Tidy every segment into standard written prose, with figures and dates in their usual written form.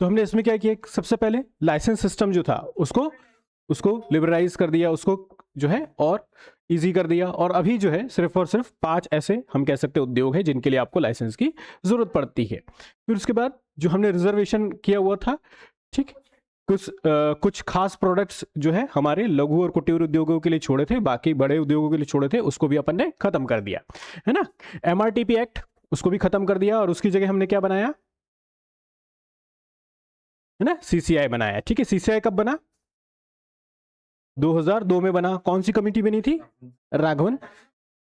तो हमने इसमें क्या किया, सबसे पहले लाइसेंस सिस्टम जो था उसको उसको लिबरलाइज कर दिया, उसको जो है और इजी कर दिया। और अभी जो है सिर्फ और सिर्फ 5 ऐसे हम कह सकते हैं उद्योग है जिनके लिए आपको लाइसेंस की जरूरत पड़ती है। फिर उसके बाद जो हमने रिजर्वेशन किया हुआ था, ठीक, कुछ खास प्रोडक्ट्स जो है हमारे लघु और कुटीर उद्योगों के लिए छोड़े थे, बाकी बड़े उद्योगों के लिए छोड़े थे, उसको भी अपन ने खत्म कर दिया, है ना। एमआरटीपी एक्ट उसको भी खत्म कर दिया और उसकी जगह हमने क्या बनाया, है ना, सीसीआई बनाया। ठीक है, सीसीआई कब बना, 2002 में बना। कौन सी कमेटी बनी थी, राघवन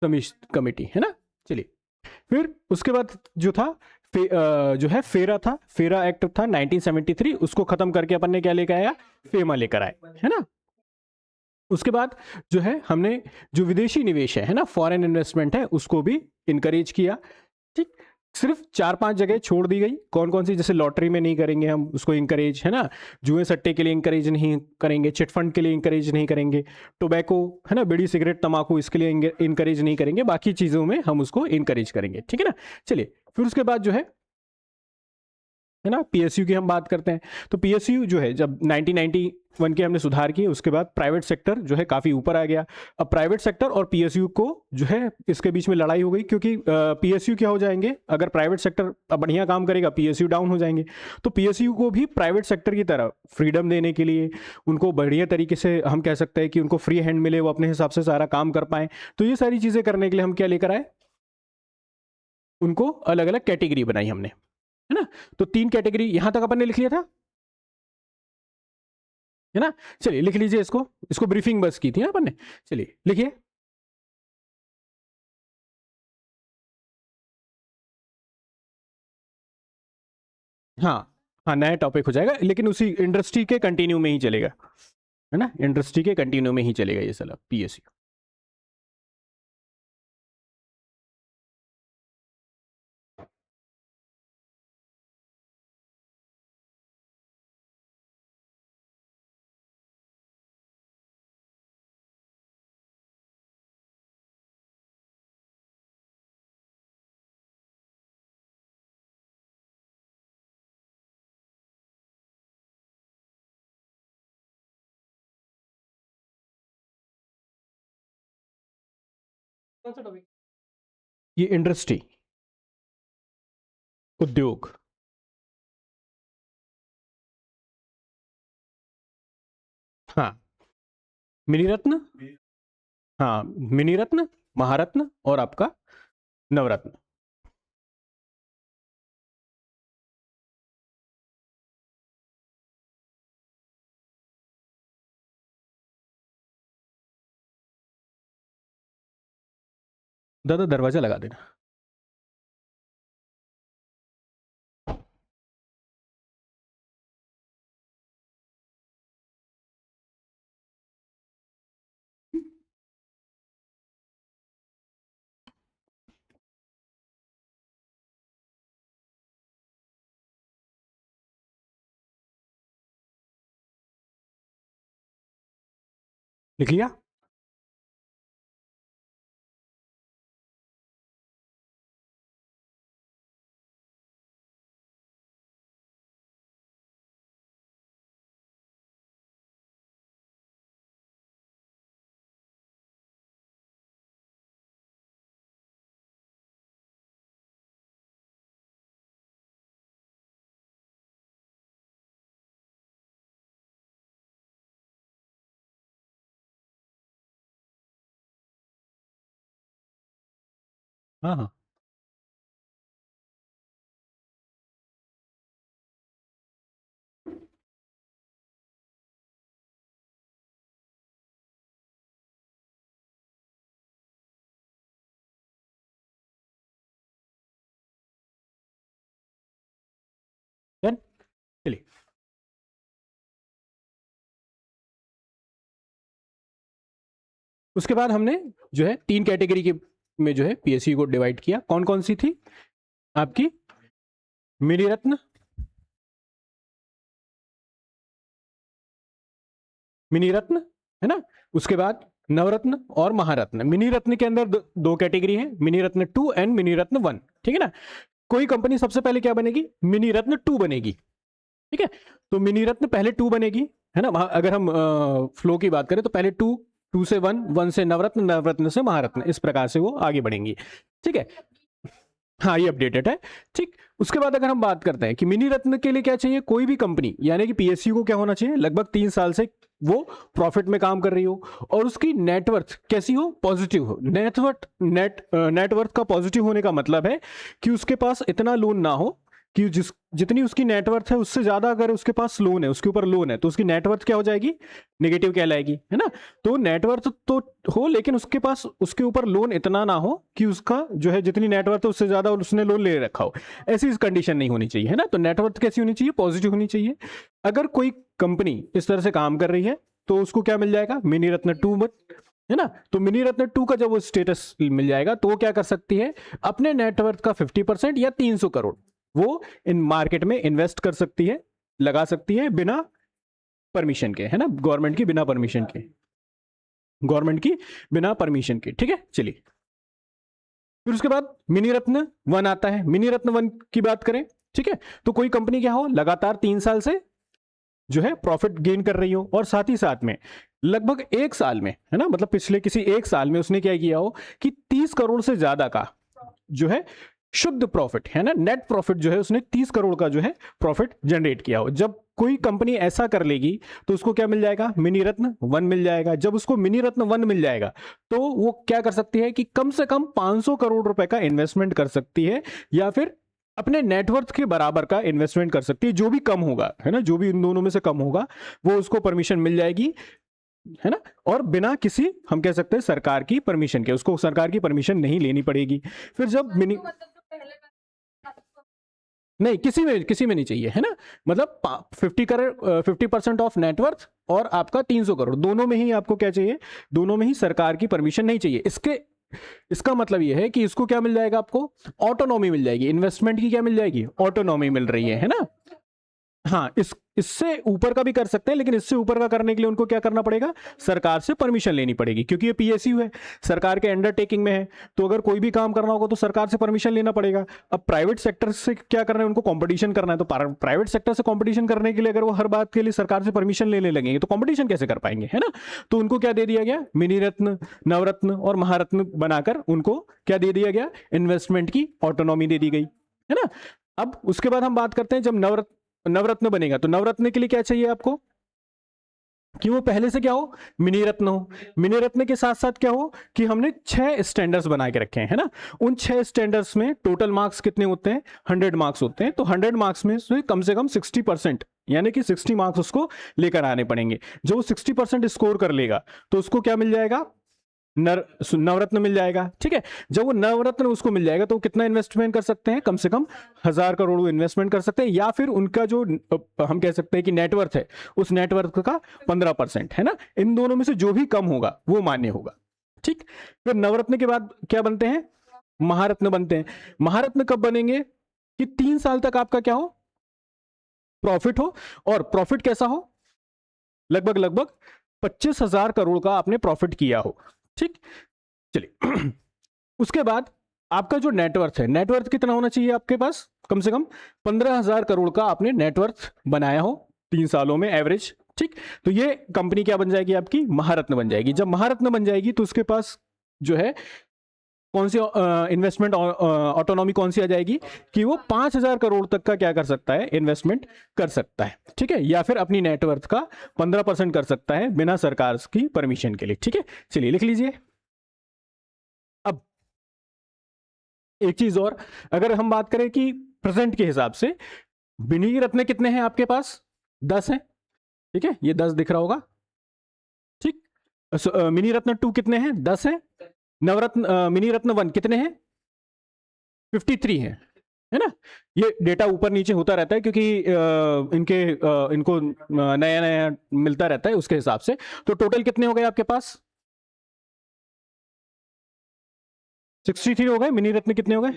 कमेटी, है ना। चलिए, फिर उसके बाद जो था जो है फेरा था, फेरा एक्ट था 1973, उसको खत्म करके अपन ने क्या लेकर आया, फेमा लेकर आए, है ना। उसके बाद जो है हमने जो विदेशी निवेश है ना, फॉरेन इन्वेस्टमेंट है, उसको भी इनकरेज किया। ठीक, सिर्फ 4-5 जगह छोड़ दी गई। कौन कौन सी, जैसे लॉटरी में नहीं करेंगे हम उसको इंकरेज, है ना, जुए सट्टे के लिए इंकरेज नहीं करेंगे, चिटफंड के लिए इंकरेज नहीं करेंगे, टोबैको, है ना, बीड़ी सिगरेट तंबाकू, इसके लिए इंकरेज नहीं करेंगे, बाकी चीज़ों में हम उसको इंकरेज करेंगे, ठीक है ना। चलिए, फिर उसके बाद जो है ना, पीएसयू की हम बात करते हैं। तो पीएसयू जो है जब 1991 के हमने सुधार किए, उसके बाद प्राइवेट सेक्टर जो है काफ़ी ऊपर आ गया। अब प्राइवेट सेक्टर और पीएसयू को जो है इसके बीच में लड़ाई हो गई, क्योंकि पीएसयू क्या हो जाएंगे, अगर प्राइवेट सेक्टर बढ़िया काम करेगा पीएसयू डाउन हो जाएंगे। तो पीएसयू को भी प्राइवेट सेक्टर की तरह फ्रीडम देने के लिए, उनको बढ़िया तरीके से हम कह सकते हैं कि उनको फ्री हैंड मिले, वो अपने हिसाब से सारा काम कर पाए। तो ये सारी चीज़ें करने के लिए हम क्या लेकर आए, उनको अलग अलग कैटेगरी बनाई हमने, है ना। तो 3 कैटेगरी यहां तक अपन ने लिख लिया था, है ना। चलिए लिख लीजिए इसको, इसको ब्रीफिंग बस की थी ना अपन ने। चलिए लिखिए, हाँ हाँ, नया टॉपिक हो जाएगा, लेकिन उसी इंडस्ट्री के कंटिन्यू में ही चलेगा, है ना, इंडस्ट्री के कंटिन्यू में ही चलेगा ये साला पीएसयू। कौन सा टॉपिक, ये इंडस्ट्री, उद्योग, हाँ, मिनी रत्न, हाँ, मिनी रत्न, महारत्न और आपका नवरत्न। दादा दरवाजा लगा देना। लिख लिया, हाँ हाँ। Done? चलिए, उसके बाद हमने जो है 3 कैटेगरी के में जो है पीएसयू को डिवाइड किया। कौन कौन सी थी आपकी, मिनी रत्न, मिनी रत्न, है ना, उसके बाद नवरत्न और महारत्न। मिनी रत्न के अंदर दो कैटेगरी है, मिनी रत्न 2 एंड मिनी रत्न 1, ठीक है ना। कोई कंपनी सबसे पहले क्या बनेगी, मिनी रत्न 2 बनेगी, ठीक है, तो मिनी रत्न पहले 2 बनेगी, है ना। अगर हम फ्लो की बात करें तो पहले 2, 2 से 1, 1 से नवरत्न, नवरत्न से महारत्न, इस प्रकार से वो आगे बढ़ेंगी। ठीक है, हाँ ये अपडेटेड है। ठीक, उसके बाद अगर हम बात करते हैं कि मिनी रत्न के लिए क्या चाहिए, कोई भी कंपनी यानी कि पीएसयू को क्या होना चाहिए, लगभग 3 साल से वो प्रॉफिट में काम कर रही हो और उसकी नेटवर्थ कैसी हो, पॉजिटिव हो। नेटवर्थ का पॉजिटिव होने का मतलब है कि उसके पास इतना लोन ना हो कि जितनी उसकी नेटवर्थ है उससे ज्यादा अगर उसके पास लोन है, उसके ऊपर लोन है, तो उसकी नेटवर्थ क्या हो जाएगी, नेगेटिव कहलाएगी, है ना। तो नेटवर्थ तो हो लेकिन उसके पास उसके ऊपर लोन इतना ना हो कि उसका जो है जितनी नेटवर्थ है उससे ज्यादा उसने लोन ले रखा हो, ऐसी कंडीशन नहीं होनी चाहिए, है ना। तो नेटवर्थ कैसी होनी चाहिए, पॉजिटिव होनी चाहिए। अगर कोई कंपनी इस तरह से काम कर रही है तो उसको क्या मिल जाएगा, मिनी रत्न 2, है ना। तो मिनी रत्न 2 का जब वो स्टेटस मिल जाएगा तो वो क्या कर सकती है, अपने नेटवर्थ का 50% या 300 करोड़ वो इन मार्केट में इन्वेस्ट कर सकती है, लगा सकती है बिना परमिशन के, है ना, गवर्नमेंट की बिना परमिशन के, गवर्नमेंट की बिना परमिशन के। ठीक है, चलिए फिर उसके बाद मिनी रत्न 1 आता है। मिनी रत्न 1 की बात करें, ठीक है, तो कोई कंपनी क्या हो, लगातार 3 साल से जो है प्रॉफिट गेन कर रही हो और साथ ही साथ में लगभग 1 साल में, है ना, मतलब पिछले किसी 1 साल में उसने क्या किया हो कि 30 करोड़ से ज्यादा का जो है शुद्ध प्रॉफिट, है ना, नेट प्रॉफिट जो है उसने 30 करोड़ का जो है प्रॉफिट जनरेट किया हो। जब कोई कंपनी ऐसा कर लेगी तो उसको क्या मिल जाएगा, मिनी रत्न 1 मिल जाएगा। जब उसको मिनी रत्न 1 मिल जाएगा तो वो क्या कर सकती है कि कम से कम 500 करोड़ रुपए का इन्वेस्टमेंट कर सकती है या फिर अपने नेटवर्थ के बराबर का इन्वेस्टमेंट कर सकती है, जो भी कम होगा, है ना, जो भी इन दोनों में से कम होगा वो उसको परमिशन मिल जाएगी, है ना। और बिना किसी हम कह सकते हैं सरकार की परमिशन के, उसको सरकार की परमिशन नहीं लेनी पड़ेगी। फिर जब मिनी नहीं, किसी में नहीं चाहिए, है ना, मतलब 50 करोड़ 50% ऑफ नेटवर्थ और आपका 300 करोड़ दोनों में ही आपको क्या चाहिए, दोनों में ही सरकार की परमिशन नहीं चाहिए। इसका मतलब यह है कि इसको क्या मिल जाएगा, आपको ऑटोनॉमी मिल जाएगी, इन्वेस्टमेंट की क्या मिल जाएगी, ऑटोनॉमी मिल रही है ना। हाँ, इससे ऊपर का भी कर सकते हैं लेकिन इससे ऊपर का करने के लिए उनको क्या करना पड़ेगा, सरकार से परमिशन लेनी पड़ेगी, क्योंकि ये पीएसयू है, सरकार के अंडरटेकिंग में है, तो अगर कोई भी काम करना होगा तो सरकार से परमिशन लेना पड़ेगा। अब प्राइवेट सेक्टर से क्या करना है, उनको कंपटीशन करना है, तो प्राइवेट सेक्टर से कंपटीशन करने के लिए अगर वो हर बात के लिए सरकार से परमिशन लेने लगेंगे तो कंपटीशन कैसे कर पाएंगे, है ना। तो उनको क्या दे दिया गया, मिनी रत्न, नवरत्न और महारत्न बनाकर उनको क्या दे दिया गया, इन्वेस्टमेंट की ऑटोनॉमी दे दी गई, है ना। अब उसके बाद हम बात करते हैं, जब नवरत्न बनेगा तो नवरत्न के लिए क्या चाहिए आपको, कि वो पहले से क्या हो, मिनी रत्न हो। मिनी रत्न के साथ साथ क्या हो कि हमने 6 स्टैंडर्ड्स बना के रखे हैं, है ना। उन 6 स्टैंडर्ड्स में टोटल मार्क्स कितने होते हैं, 100 मार्क्स होते हैं। तो 100 मार्क्स में से कम 60% यानी कि 60 मार्क्स उसको लेकर आने पड़ेंगे। जो 60% स्कोर कर लेगा तो उसको क्या मिल जाएगा, नवरत्न मिल जाएगा। ठीक है, जब वो नवरत्न उसको मिल जाएगा तो कितना इन्वेस्टमेंट कर सकते हैं, कम से कम 1000 करोड़ इन्वेस्टमेंट कर सकते हैं, या फिर उनका जो हम कह सकते हैं कि नेटवर्थ है उस नेटवर्थ का 15%, है ना। इन दोनों में से जो भी कम होगा वो मान्य होगा। ठीक, फिर नवरत्न के बाद क्या बनते हैं, महारत्न बनते हैं। महारत्न कब बनेंगे कि 3 साल तक आपका क्या हो, प्रॉफिट हो, और प्रॉफिट कैसा हो, लगभग 25,000 करोड़ का आपने प्रॉफिट किया हो। ठीक, चलिए उसके बाद आपका जो नेटवर्थ है, नेटवर्थ कितना होना चाहिए आपके पास, कम से कम 15,000 करोड़ का आपने नेटवर्थ बनाया हो 3 सालों में एवरेज। ठीक, तो ये कंपनी क्या बन जाएगी, आपकी महारत्न बन जाएगी। जब महारत्न बन जाएगी तो उसके पास जो है कौन सी इन्वेस्टमेंट ऑटोनॉमी कौन सी आ जाएगी, कि वो 5,000 करोड़ तक का क्या कर सकता है, इन्वेस्टमेंट कर सकता है। ठीक है, या फिर अपनी नेटवर्थ का 15% कर सकता है बिना सरकार की परमिशन के लिए। ठीक है, चलिए लिख लीजिए। अब एक चीज और, अगर हम बात करें कि प्रेजेंट के हिसाब से मिनी रत्न कितने हैं आपके पास, 10 हैं। ठीक है, ये 10 दिख रहा होगा। ठीक, मिनी रत्न 2 कितने हैं, 10 हैं। नवरत्न मिनी रत्न 1 कितने हैं, 53 है ना। ये डेटा ऊपर नीचे होता रहता है क्योंकि इनको नया नया मिलता रहता है उसके हिसाब से। तो टोटल कितने हो गए आपके पास, 63 हो गए। मिनी रत्न कितने हो गए,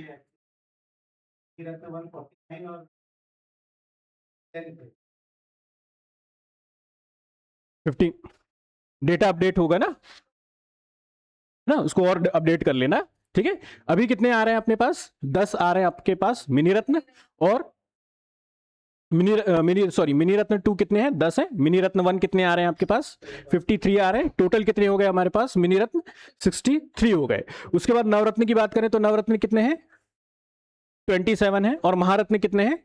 50। डेटा अपडेट होगा ना, उसको और अपडेट कर लेना। ठीक है, अभी कितने आ रहे हैं अपने पास, 10 आ रहे हैं आपके पास मिनी रत्न, और मिनी रत्न 2 कितने हैं? 10 है। मिनी रत्न 1 कितने आ रहे हैं आपके पास? 53 आ रहे हैं। टोटल कितने हो गए हमारे पास मिनी रत्न? 63 हो गए। उसके बाद नवरत्न की बात करें तो नवरत्न कितने हैं? 27 है। और महारत्न कितने हैं?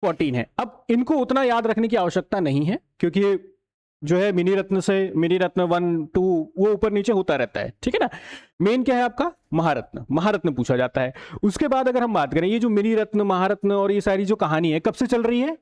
14 है। अब इनको उतना याद रखने की आवश्यकता नहीं है, क्योंकि जो है मिनी रत्न से मिनी रत्न 1 2 वो ऊपर नीचे होता रहता है, ठीक है ना। मेन क्या है आपका? महारत्न। महारत्न पूछा जाता है। उसके बाद अगर हम बात करें, ये जो मिनी रत्न महारत्न और ये सारी जो कहानी है कब से चल रही है?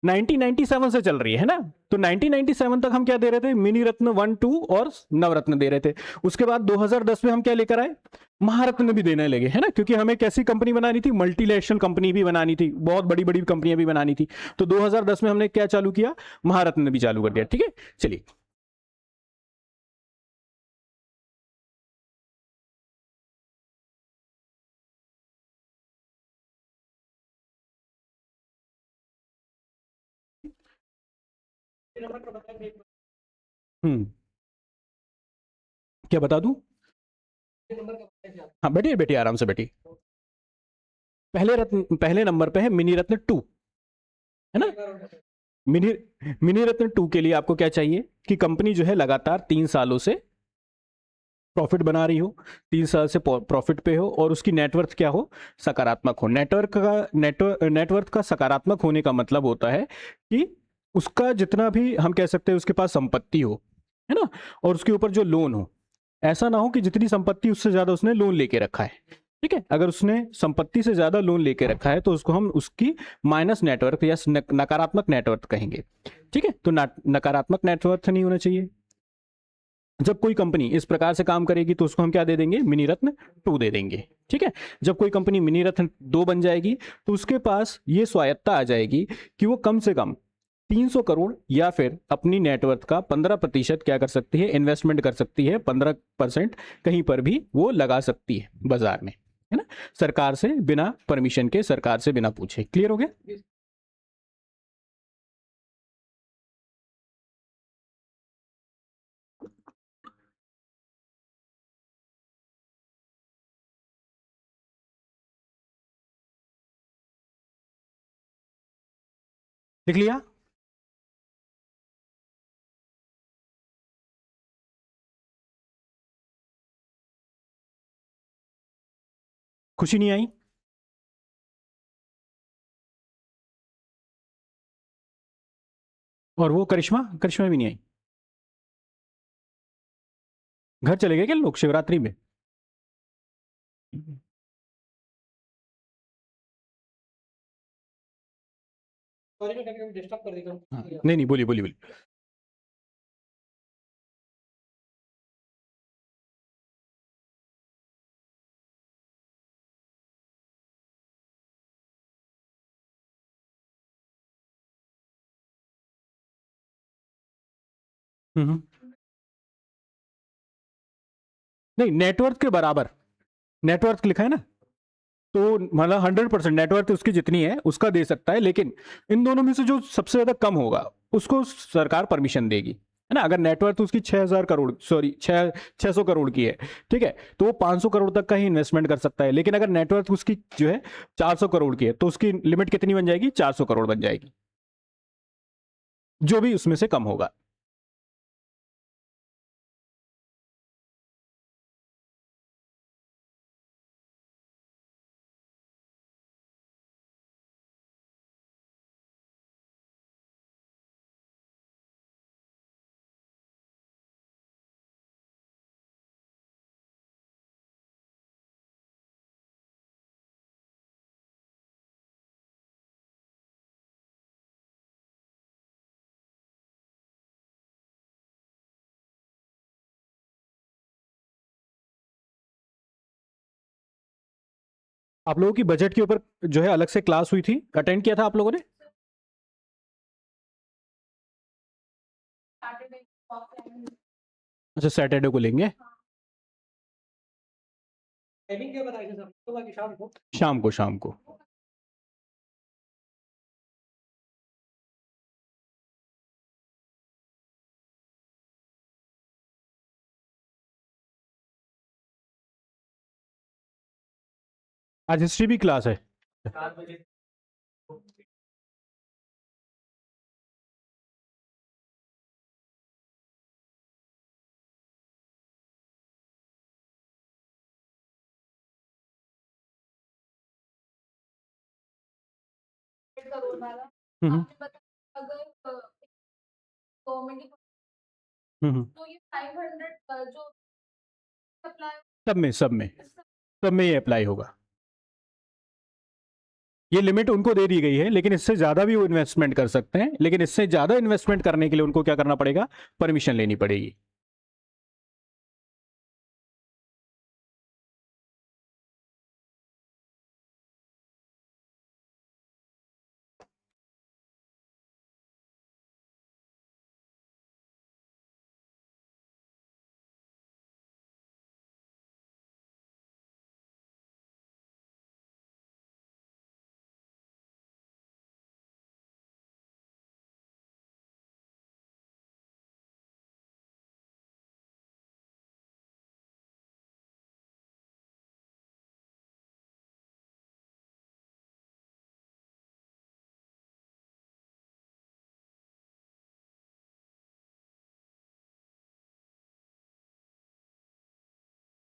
1997 से चल रही है ना। तो 1997 तक हम क्या दे रहे थे? मिनी रत्न 1 2 और नवरत्न दे रहे थे। उसके बाद 2010 में हम क्या लेकर आए? महारत्न भी देने लगे, है ना, क्योंकि हमें कैसी कंपनी बनानी थी? मल्टीनेशनल कंपनी भी बनानी थी, बहुत बड़ी बड़ी कंपनियां भी बनानी थी। तो 2010 में हमने क्या चालू किया? महारत्न भी चालू कर दिया, ठीक है। चलिए, हम्म, क्या बता दूं? हाँ, बैठिए बैठिए, आराम से बैठिए। पहले नंबर पे है मिनी रत्न 2, है ना। मिनी मिनी रत्न 2 के लिए आपको क्या चाहिए कि कंपनी जो है लगातार 3 सालों से प्रॉफिट बना रही हो, 3 साल से प्रॉफिट पे हो, और उसकी नेटवर्थ क्या हो? सकारात्मक हो। नेटवर्थ का सकारात्मक होने का मतलब होता है कि उसका जितना भी हम कह सकते हैं उसके पास संपत्ति हो, है ना, और उसके ऊपर जो लोन हो, ऐसा ना हो कि जितनी संपत्ति उससे ज्यादा उसने लोन लेके रखा है, ठीक है। अगर उसने संपत्ति से ज्यादा लोन लेके रखा है तो उसको हम उसकी माइनस नेटवर्थ या नकारात्मक नेटवर्थ कहेंगे, ठीक है। तो नकारात्मक नेटवर्थ नहीं होना चाहिए। जब कोई कंपनी इस प्रकार से काम करेगी तो उसको हम क्या दे देंगे? मिनी रत्न 2 दे देंगे, ठीक है। जब कोई कंपनी मिनी रत्न 2 बन जाएगी तो उसके पास ये स्वायत्ता आ जाएगी कि वो कम से कम 300 करोड़ या फिर अपनी नेटवर्थ का 15% क्या कर सकती है? इन्वेस्टमेंट कर सकती है। 15% कहीं पर भी वो लगा सकती है बाजार में, है ना, सरकार से बिना परमिशन के, सरकार से बिना पूछे। क्लियर हो गया? लिख लिया? खुशी नहीं आई? और वो करिश्मा, करिश्मा भी नहीं आई? घर चले गए क्या लोग शिवरात्रि में? हाँ, नहीं नहीं, बोलिए बोलिए बोलिए। हम्म। नहीं, नेटवर्थ के बराबर। नेटवर्थ लिखा है ना, तो मतलब 100% नेटवर्थ उसकी जितनी है उसका दे सकता है, लेकिन इन दोनों में से जो सबसे ज्यादा कम होगा उसको सरकार परमिशन देगी, है ना। अगर नेटवर्थ उसकी 6,000 करोड़, सॉरी 600 करोड़ की है, ठीक है, तो वो 500 करोड़ तक का ही इन्वेस्टमेंट कर सकता है। लेकिन अगर नेटवर्थ उसकी जो है 400 करोड़ की है तो उसकी लिमिट कितनी बन जाएगी? 400 करोड़ बन जाएगी, जो भी उसमें से कम होगा। आप लोगों की बजट के ऊपर जो है अलग से क्लास हुई थी, अटेंड किया था आप लोगों ने? अच्छा, सैटरडे को लेंगे। टाइमिंग क्या बताई थी सर? सुबह की शाम को? शाम को, शाम को। आज हिस्ट्री भी क्लास है? 4 बजे। करोड़ वाला हम्म आपने बताया, अगर गवर्नमेंट तो ये 500 जो अप्लाई सब में ये अप्लाई होगा। ये लिमिट उनको दे दी गई है, लेकिन इससे ज्यादा भी वो इन्वेस्टमेंट कर सकते हैं, लेकिन इससे ज्यादा इन्वेस्टमेंट करने के लिए उनको क्या करना पड़ेगा, परमिशन लेनी पड़ेगी।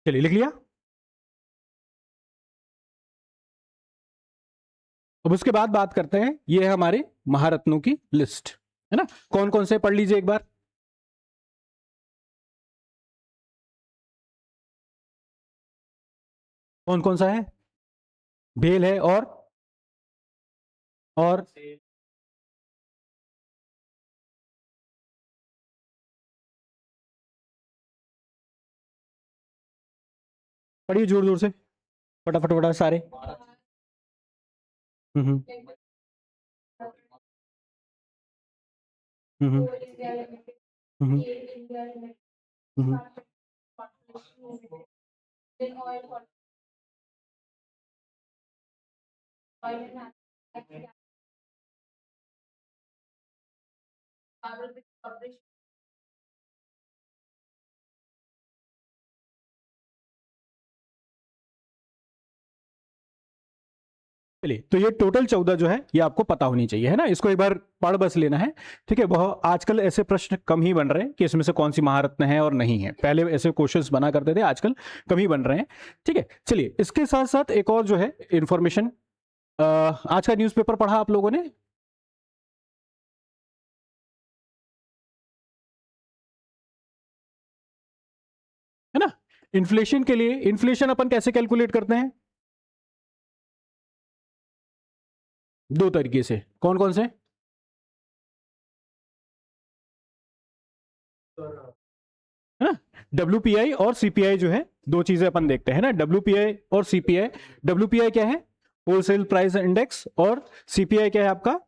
चलिए लिख लिया। अब उसके बाद बात करते हैं, ये है हमारे महारत्नों की लिस्ट, है ना। कौन कौन से पढ़ लीजिए एक बार। कौन कौन सा है, भेल है और पढ़िए जोर जोर से, फटाफट फटाफट सारे। हम्म हम्म हम्म हम्म चलिए, तो ये टोटल 14 जो है ये आपको पता होनी चाहिए, है ना। इसको एक बार पढ़ बस लेना है, ठीक है। बहुत आजकल ऐसे प्रश्न कम ही बन रहे हैं कि इसमें से कौन सी महारत्न है और नहीं है। पहले ऐसे क्वेश्चंस बना करते थे, आजकल कम ही बन रहे हैं, ठीक है। चलिए, इसके साथ साथ एक और जो है इंफॉर्मेशन, आज का न्यूज़पेपर पढ़ा आप लोगों ने? है ना। इन्फ्लेशन के लिए, इन्फ्लेशन अपन कैसे कैलकुलेट करते हैं? दो तरीके से। कौन कौन से? है ना, WPI और CPI जो है, दो चीजें अपन देखते हैं ना, WPI और CPI। WPI क्या है, होलसेल प्राइस इंडेक्स, और CPI क्या है आपका,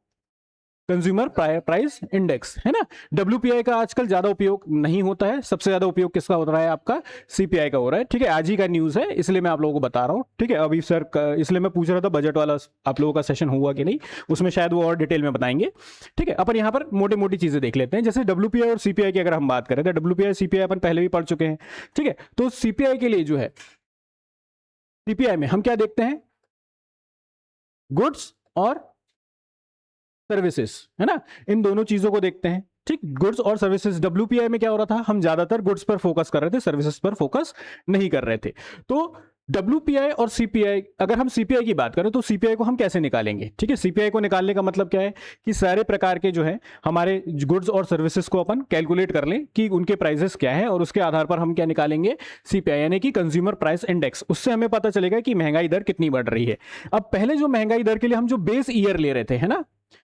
कंज्यूमर प्राइस इंडेक्स, है ना। WPI का आजकल ज्यादा उपयोग नहीं होता है, सबसे ज्यादा उपयोग किसका हो रहा है आपका, CPI का हो रहा है, ठीक है। आज ही का न्यूज है, इसलिए मैं आप लोगों को बता रहा हूं, ठीक है। अभी सर इसलिए मैं पूछ रहा था बजट वाला आप लोगों का सेशन हुआ कि नहीं, उसमें शायद वो और डिटेल में बताएंगे, ठीक है। अपन यहाँ पर मोटी मोटी चीजें देख लेते हैं। जैसे WPI और CPI की अगर हम बात करें तो WPI CPI अपन पहले भी पढ़ चुके हैं, ठीक है। तो CPI के लिए जो है, CPI में हम क्या देखते हैं, गुड्स और सर्विसेज, है ना, इन दोनों चीजों को देखते हैं, ठीक। गुड्स और सर्विसेज, WPI में क्या हो रहा था, हम ज्यादातर गुड्स पर फोकस कर रहे थे, सर्विसेज पर फोकस नहीं कर रहे थे। तो WPI और CPI, अगर हम CPI की बात करें तो CPI को हम कैसे निकालेंगे, ठीक है। CPI को निकालने का मतलब क्या है कि सारे प्रकार के जो है हमारे गुड्स और सर्विसेज को अपन कैलकुलेट कर लें कि उनके प्राइसेस क्या है, और उसके आधार पर हम क्या निकालेंगे, CPI यानी कि कंज्यूमर प्राइस इंडेक्स। उससे हमें पता चलेगा कि महंगाई दर कितनी बढ़ रही है। अब पहले जो महंगाई दर के लिए हम जो बेस ईयर ले रहे थे, है ना,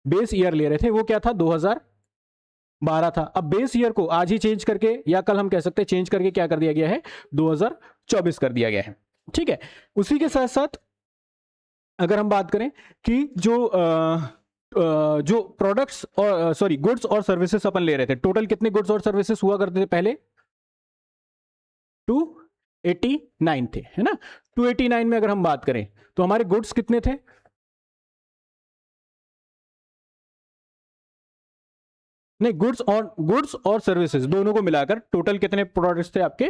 बेस ईयर ले रहे थे, वो क्या था, 2012 था। अब बेस ईयर को आज ही चेंज करके, या कल हम कह सकते हैं चेंज करके, क्या कर दिया गया है, 2024 कर दिया गया है, ठीक है। उसी के साथ साथ अगर हम बात करें कि जो प्रोडक्ट्स और सॉरी गुड्स और सर्विसेज अपन ले रहे थे, टोटल कितने गुड्स और सर्विसेज हुआ करते थे पहले, 289 थे, है ना। 289 में अगर हम बात करें तो हमारे गुड्स कितने थे, नहीं, गुड्स और सर्विसेज दोनों को मिलाकर टोटल कितने प्रोडक्ट्स थे आपके,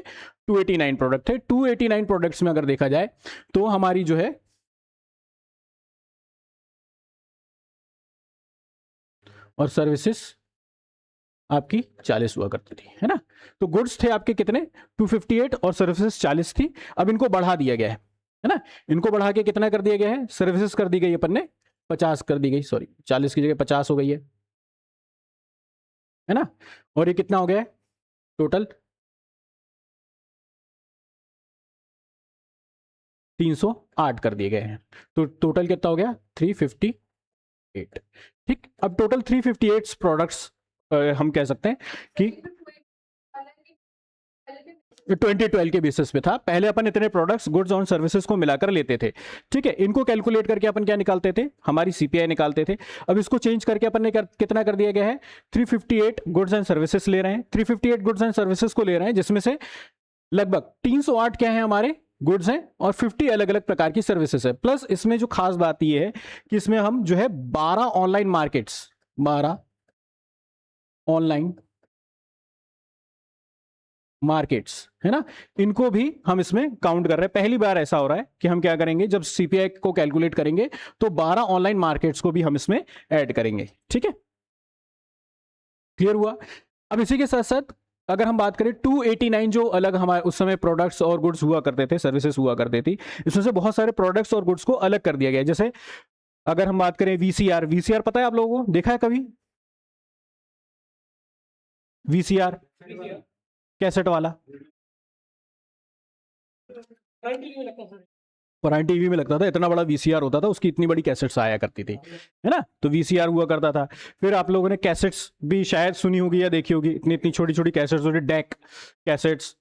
289 प्रोडक्ट थे। 289 प्रोडक्ट्स में अगर देखा जाए तो हमारी जो है और सर्विसेज आपकी 40 हुआ करती थी, है ना। तो गुड्स थे आपके कितने, 258, और सर्विसेज 40 थी। अब इनको बढ़ा दिया गया है ना, इनको बढ़ा के कितना कर दिया गया है, सर्विसेज कर दी गई अपन ने 50 कर दी गई, सॉरी 40 की जगह 50 हो गई है ना। और ये कितना हो गया टोटल, 308 कर दिए गए हैं। तो टोटल कितना हो गया 358। ठीक, अब टोटल 358 प्रोडक्ट्स हम कह सकते हैं कि 2012 के बेसिस पे था। पहले अपन इतने प्रोडक्ट्स गुड्स और सर्विसेज को मिलाकर लेते थे, ठीक है। इनको कैलकुलेट करके अपन क्या निकालते थे, हमारी सीपीआई निकालते थे। अब इसको चेंज करके अपन ने कितना कर दिया गया है, 358 गुड्स एंड सर्विसेज ले रहे हैं, 358 गुड्स एंड सर्विसेज को ले रहे हैं, जिसमें से लगभग 308 क्या है हमारे गुड्स हैं और 50 अलग अलग प्रकार की सर्विसेज है। प्लस इसमें जो खास बात यह है कि इसमें हम जो है 12 ऑनलाइन मार्केट्स, 12 ऑनलाइन मार्केट्स है ना, इनको भी हम इसमें काउंट कर रहे हैं। पहली बार ऐसा हो रहा है कि हम क्या करेंगे, जब सीपीआई को कैलकुलेट करेंगे तो 12 ऑनलाइन मार्केट्स को भी हम इसमें ऐड करेंगे, ठीक है। क्लियर हुआ। अब इसी के साथ साथ अगर हम बात करें 289 जो अलग हमारे उस समय प्रोडक्ट्स और गुड्स हुआ करते थे, सर्विसेज हुआ करती थी, इसमें से बहुत सारे प्रोडक्ट्स और गुड्स को अलग कर दिया गया। जैसे अगर हम बात करें वीसीआर, वीसीआर पता है आप लोगों को, देखा है कभी वीसीआर, कैसेट वाला, पुरानी टीवी में लगता था, इतना बड़ा वीसीआर होता था, उसकी इतनी बड़ी कैसेट्स आया करती थी, है ना। तो वीसीआर हुआ करता था। फिर आप लोगों ने कैसेट्स भी शायद सुनी होगी या देखी होगी, इतनी इतनी छोटी छोटी कैसेट्स होती, डेक कैसेट्स,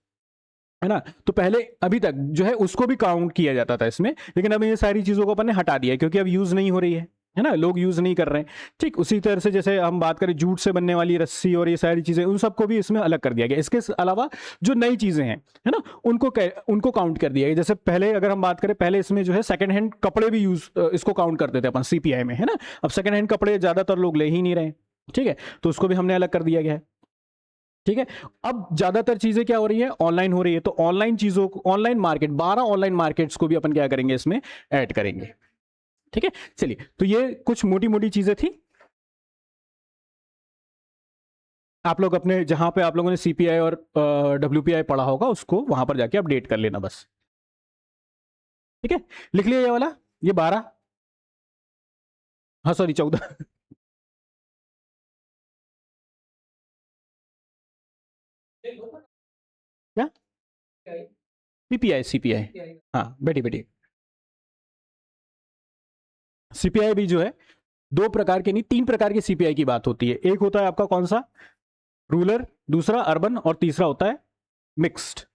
है ना। तो पहले अभी तक जो है उसको भी काउंट किया जाता था इसमें, लेकिन अब ये सारी चीजों को अपन ने हटा दिया है क्योंकि अब यूज नहीं हो रही है ना, लोग यूज नहीं कर रहे हैं। ठीक उसी तरह से जैसे हम बात करें जूट से बनने वाली रस्सी और ये सारी चीजें, उन सबको भी इसमें अलग कर दिया गया। इसके अलावा जो नई चीजें हैं, है ना, उनको काउंट कर दिया गया। जैसे पहले अगर हम बात करें, पहले इसमें जो है सेकंड हैंड कपड़े भी यूज इसको काउंट करते थे अपन सीपीआई में, है ना। अब सेकंड हैंड कपड़े ज्यादातर लोग ले ही नहीं रहे, ठीक है, तो उसको भी हमने अलग कर दिया गया है, ठीक है। अब ज्यादातर चीजें क्या हो रही है, ऑनलाइन हो रही है, तो ऑनलाइन चीजों को, ऑनलाइन मार्केट, 12 ऑनलाइन मार्केट्स को भी अपन क्या करेंगे इसमें ऐड करेंगे, ठीक है। चलिए, तो ये कुछ मोटी मोटी चीजें थी। आप लोग अपने जहां पे आप लोगों ने सीपीआई और डब्ल्यूपीआई पढ़ा होगा उसको वहां पर जाके अपडेट कर लेना बस, ठीक है। लिख लिया ये वाला, ये 12, हाँ सॉरी 14 क्या, सीपीआई, सीपीआई, हाँ बेटी बेटी, सीपीआई भी जो है दो प्रकार के नहीं, 3 प्रकार के सीपीआई की बात होती है। एक होता है आपका कौन सा, रूरल, दूसरा अर्बन और तीसरा होता है मिक्स्ड,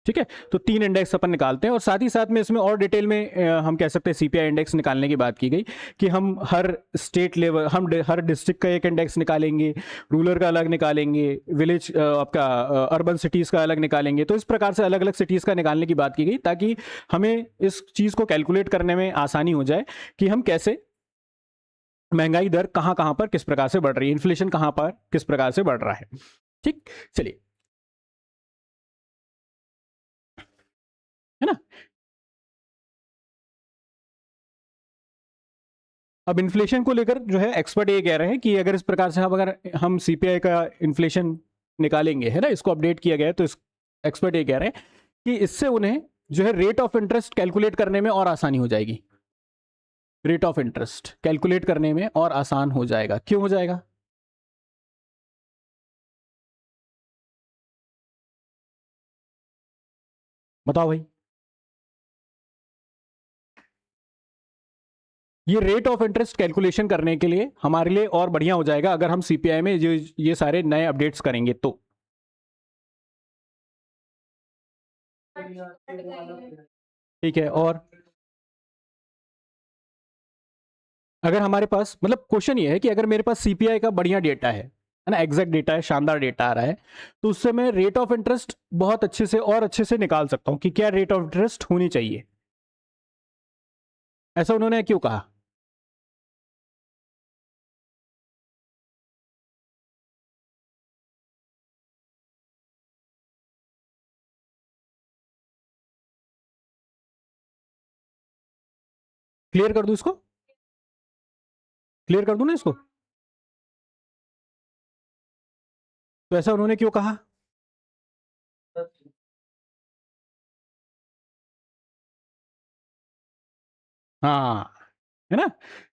ठीक है। तो 3 इंडेक्स अपन निकालते हैं और साथ ही साथ में इसमें और डिटेल में हम कह सकते हैं सीपीआई इंडेक्स निकालने की बात की गई कि हम हर स्टेट लेवल, हम हर डिस्ट्रिक्ट का एक इंडेक्स निकालेंगे, रूरल का अलग निकालेंगे, विलेज आपका अर्बन सिटीज का अलग निकालेंगे। तो इस प्रकार से अलग अलग सिटीज का निकालने की बात की गई ताकि हमें इस चीज को कैलकुलेट करने में आसानी हो जाए कि हम कैसे महंगाई दर कहां कहां पर किस प्रकार से बढ़ रही है, इन्फ्लेशन कहां पर किस प्रकार से बढ़ रहा है, ठीक। चलिए, है ना। अब इन्फ्लेशन को लेकर जो है एक्सपर्ट ये कह रहे हैं कि अगर इस प्रकार से अगर हम सीपीआई का इन्फ्लेशन निकालेंगे, है ना, इसको अपडेट किया गया है, तो एक्सपर्ट ये कह रहे हैं कि इससे उन्हें जो है रेट ऑफ इंटरेस्ट कैलकुलेट करने में और आसानी हो जाएगी, रेट ऑफ इंटरेस्ट कैलकुलेट करने में और आसान हो जाएगा। क्यों हो जाएगा, बताओ भाई। ये रेट ऑफ इंटरेस्ट कैलकुलेशन करने के लिए हमारे लिए और बढ़िया हो जाएगा अगर हम सीपीआई में ये सारे नए अपडेट्स करेंगे तो, ठीक है। और अगर हमारे पास, मतलब क्वेश्चन ये है कि अगर मेरे पास सीपीआई का बढ़िया डेटा है ना, एग्जैक्ट डेटा है, शानदार डेटा आ रहा है, तो उससे मैं रेट ऑफ इंटरेस्ट बहुत अच्छे से और अच्छे से निकाल सकता हूं कि क्या रेट ऑफ इंटरेस्ट होनी चाहिए। ऐसा उन्होंने क्यों कहा, क्लियर कर दूं इसको, क्लियर कर दूं ना इसको। तो ऐसा उन्होंने क्यों कहा, हाँ, है ना।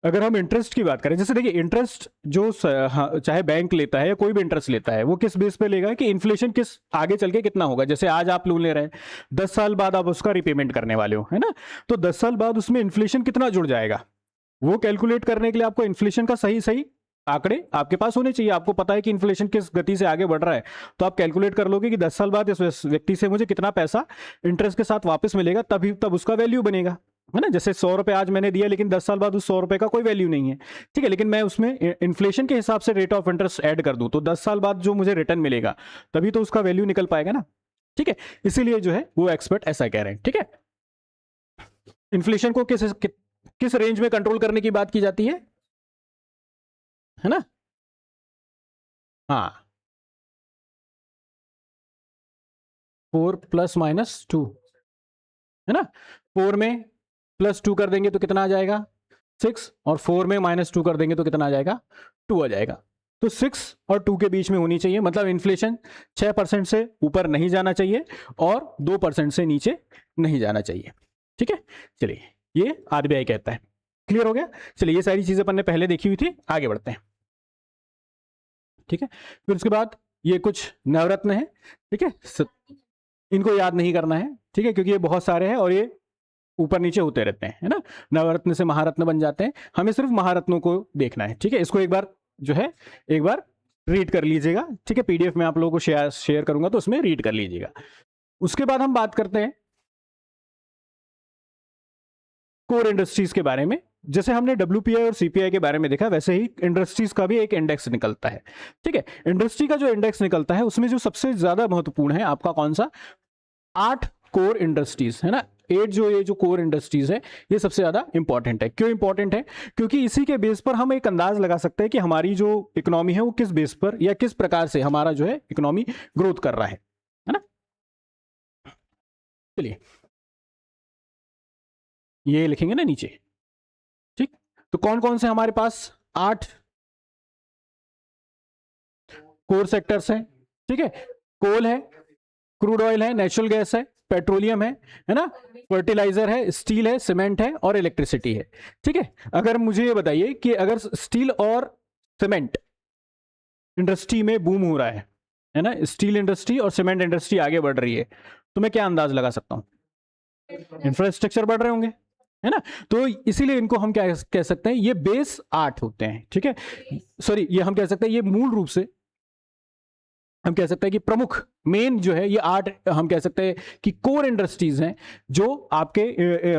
अगर हम इंटरेस्ट की बात करें, जैसे देखिए इंटरेस्ट जो हाँ, चाहे बैंक लेता है या कोई भी इंटरेस्ट लेता है, वो किस बेस पे लेगा कि इन्फ्लेशन किस आगे चल के कितना होगा। जैसे आज आप लोन ले रहे हैं, 10 साल बाद आप उसका रिपेमेंट करने वाले हो, है ना, तो 10 साल बाद उसमें इन्फ्लेशन कितना जुड़ जाएगा, वो कैलकुलेट करने के लिए आपको इन्फ्लेशन का सही सही आंकड़े आपके पास होने चाहिए। आपको पता है कि इन्फ्लेशन किस गति से आगे बढ़ रहा है, तो आप कैलकुलेट कर लोगे कि 10 साल बाद इस व्यक्ति से मुझे कितना पैसा इंटरेस्ट के साथ वापस मिलेगा, तब उसका वैल्यू बनेगा, है ना। जैसे 100 रुपए आज मैंने दिया, लेकिन 10 साल बाद उस 100 रुपए का कोई वैल्यू नहीं है, ठीक है, लेकिन मैं उसमें इन्फ्लेशन के हिसाब से रेट ऑफ इंटरेस्ट ऐड कर दूं, तो 10 साल बाद जो मुझे रिटर्न मिलेगा तभी तो उसका वैल्यू निकल पाएगा ना, ठीक है। इसीलिए जो है वो एक्सपर्ट ऐसा कह रहे हैं, ठीक है। इन्फ्लेशन को किस रेंज में कंट्रोल करने की बात की जाती है ना। हाँ, 4 ± 2, है ना। 4 में +2 कर देंगे तो कितना आ जाएगा 6, और 4 में -2 कर देंगे तो कितना आ जाएगा 2 आ जाएगा। तो 6 और 2 के बीच में होनी चाहिए, मतलब इन्फ्लेशन 6% से ऊपर नहीं जाना चाहिए और 2% से नीचे नहीं जाना चाहिए, ठीक है। चलिए, ये आरबीआई कहता है। क्लियर हो गया। चलिए, ये सारी चीजें अपन ने पहले देखी हुई थी, आगे बढ़ते हैं, ठीक है। फिर उसके बाद ये कुछ नवरत्न है, ठीक है, इनको याद नहीं करना है, ठीक है, क्योंकि ये बहुत सारे हैं और ये ऊपर नीचे होते रहते हैं, है ना। नवरत्न से महारत्न बन जाते हैं, हमें सिर्फ महारत्नों को देखना है, ठीक है। इसको एक बार जो है एक बार रीड कर लीजिएगा, ठीक है। पीडीएफ में आप लोगों को शेयर करूंगा तो उसमें रीड कर लीजिएगा। उसके बाद हम बात करते हैं कोर इंडस्ट्रीज के बारे में। जैसे हमने डब्ल्यूपीआई और सीपीआई के बारे में देखा, वैसे ही इंडस्ट्रीज का भी एक इंडेक्स निकलता है, ठीक है। इंडस्ट्री का जो इंडेक्स निकलता है उसमें जो सबसे ज्यादा महत्वपूर्ण है आपका कौन सा, 8 कोर इंडस्ट्रीज, है ना। 8 जो ये जो कोर इंडस्ट्रीज है, ये सबसे ज्यादा इंपॉर्टेंट है। क्यों इंपॉर्टेंट है, क्योंकि इसी के बेस पर हम एक अंदाज लगा सकते हैं कि हमारी जो इकोनॉमी है वो किस बेस पर या किस प्रकार से हमारा जो है इकोनॉमी ग्रोथ कर रहा है ना। चलिए, ये लिखेंगे ना नीचे, ठीक। तो कौन कौन से हमारे पास 8 कोर सेक्टर्स हैं, ठीक है। कोल है, क्रूड ऑयल है, नेचुरल गैस है, पेट्रोलियम है ना, फर्टिलाइजर है, स्टील है, सीमेंट है और इलेक्ट्रिसिटी है, ठीक है। अगर मुझे ये बताइए कि अगर स्टील और सीमेंट इंडस्ट्री में बूम हो रहा है ना, स्टील इंडस्ट्री और सीमेंट इंडस्ट्री आगे बढ़ रही है, तो मैं क्या अंदाज लगा सकता हूं, इंफ्रास्ट्रक्चर बढ़ रहे होंगे, है ना। तो इसीलिए इनको हम क्या कह सकते हैं, ये बेस 8 होते हैं, ठीक है। सॉरी, ये हम कह सकते हैं, ये मूल रूप से हम कह सकते हैं कि प्रमुख मेन जो है ये 8 हम कह सकते हैं कि कोर इंडस्ट्रीज हैं, जो आपके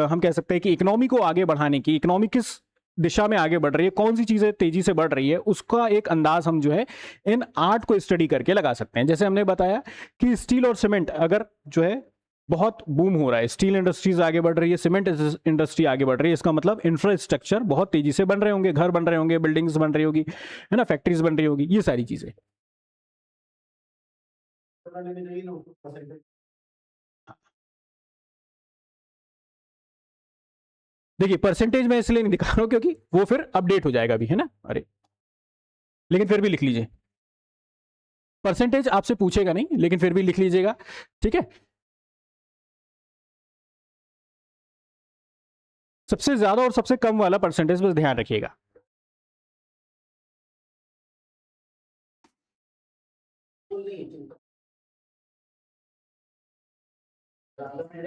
हम कह सकते हैं कि इकोनॉमी को आगे बढ़ाने की, इकोनॉमी किस दिशा में आगे बढ़ रही है, कौन सी चीजें तेजी से बढ़ रही है, उसका एक अंदाज हम जो है इन 8 को स्टडी करके लगा सकते हैं। जैसे हमने बताया कि स्टील और सीमेंट अगर जो है बहुत बूम हो रहा है, स्टील इंडस्ट्रीज आगे बढ़ रही है, सीमेंट इंडस्ट्री आगे बढ़ रही है, इसका मतलब इंफ्रास्ट्रक्चर बहुत तेजी से बन रहे होंगे, घर बन रहे होंगे, बिल्डिंग्स बन रही होगी, है ना, फैक्ट्रीज बन रही होगी, ये सारी चीजें। देखिए, परसेंटेज मैं इसलिए नहीं दिखा रहा हूं क्योंकि वो फिर अपडेट हो जाएगा अभी, है ना। अरे, लेकिन फिर भी लिख लीजिए, परसेंटेज आपसे पूछेगा नहीं, लेकिन फिर भी लिख लीजिएगा, ठीक है। सबसे ज्यादा और सबसे कम वाला परसेंटेज बस ध्यान रखिएगा। refined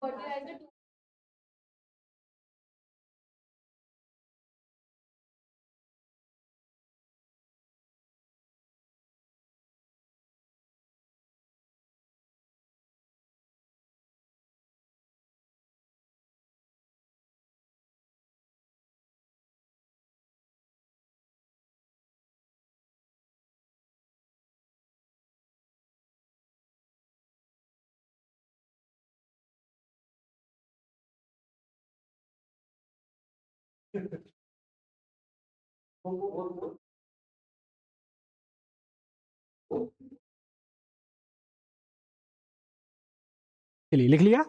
fertilizer चलिए, लिख लिया।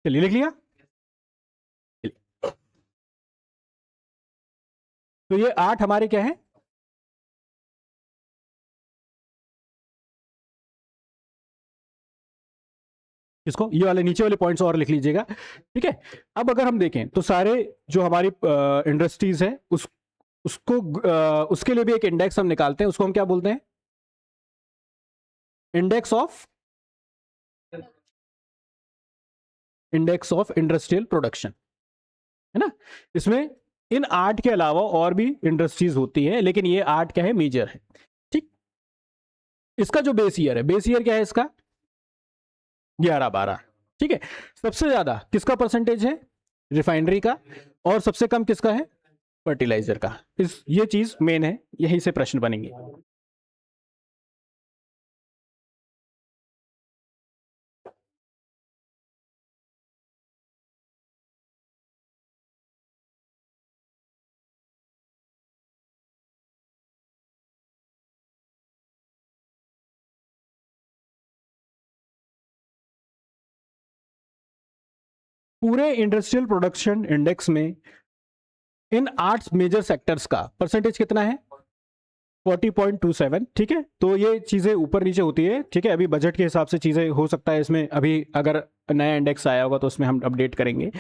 चलिए लिख लिया। चलिए। तो ये 8 हमारे क्या है, इसको ये वाले नीचे वाले पॉइंट्स और लिख लीजिएगा, ठीक है। अब अगर हम देखें तो सारे जो हमारी इंडस्ट्रीज है उसको उसके लिए भी एक इंडेक्स हम निकालते हैं, उसको हम क्या बोलते हैं, इंडेक्स ऑफ इंडस्ट्रियल प्रोडक्शन, है ना। इसमें इन 8 के अलावा और भी इंडस्ट्रीज होती हैं, लेकिन ये 8 क्या है, मेजर है, ठीक। इसका जो बेस ईयर क्या है इसका, 11-12, ठीक है। सबसे ज्यादा किसका परसेंटेज है, रिफाइनरी का, और सबसे कम किसका है, फर्टिलाइजर का। ये चीज मेन है, यहीं से प्रश्न बनेंगे। पूरे इंडस्ट्रियल प्रोडक्शन इंडेक्स में इन 8 मेजर सेक्टर्स का परसेंटेज कितना है, 40.27, ठीक है। तो ये चीजें ऊपर नीचे होती है, ठीक है। अभी बजट के हिसाब से चीजें हो सकता है इसमें, अभी अगर नया इंडेक्स आया होगा तो उसमें हम अपडेट करेंगे,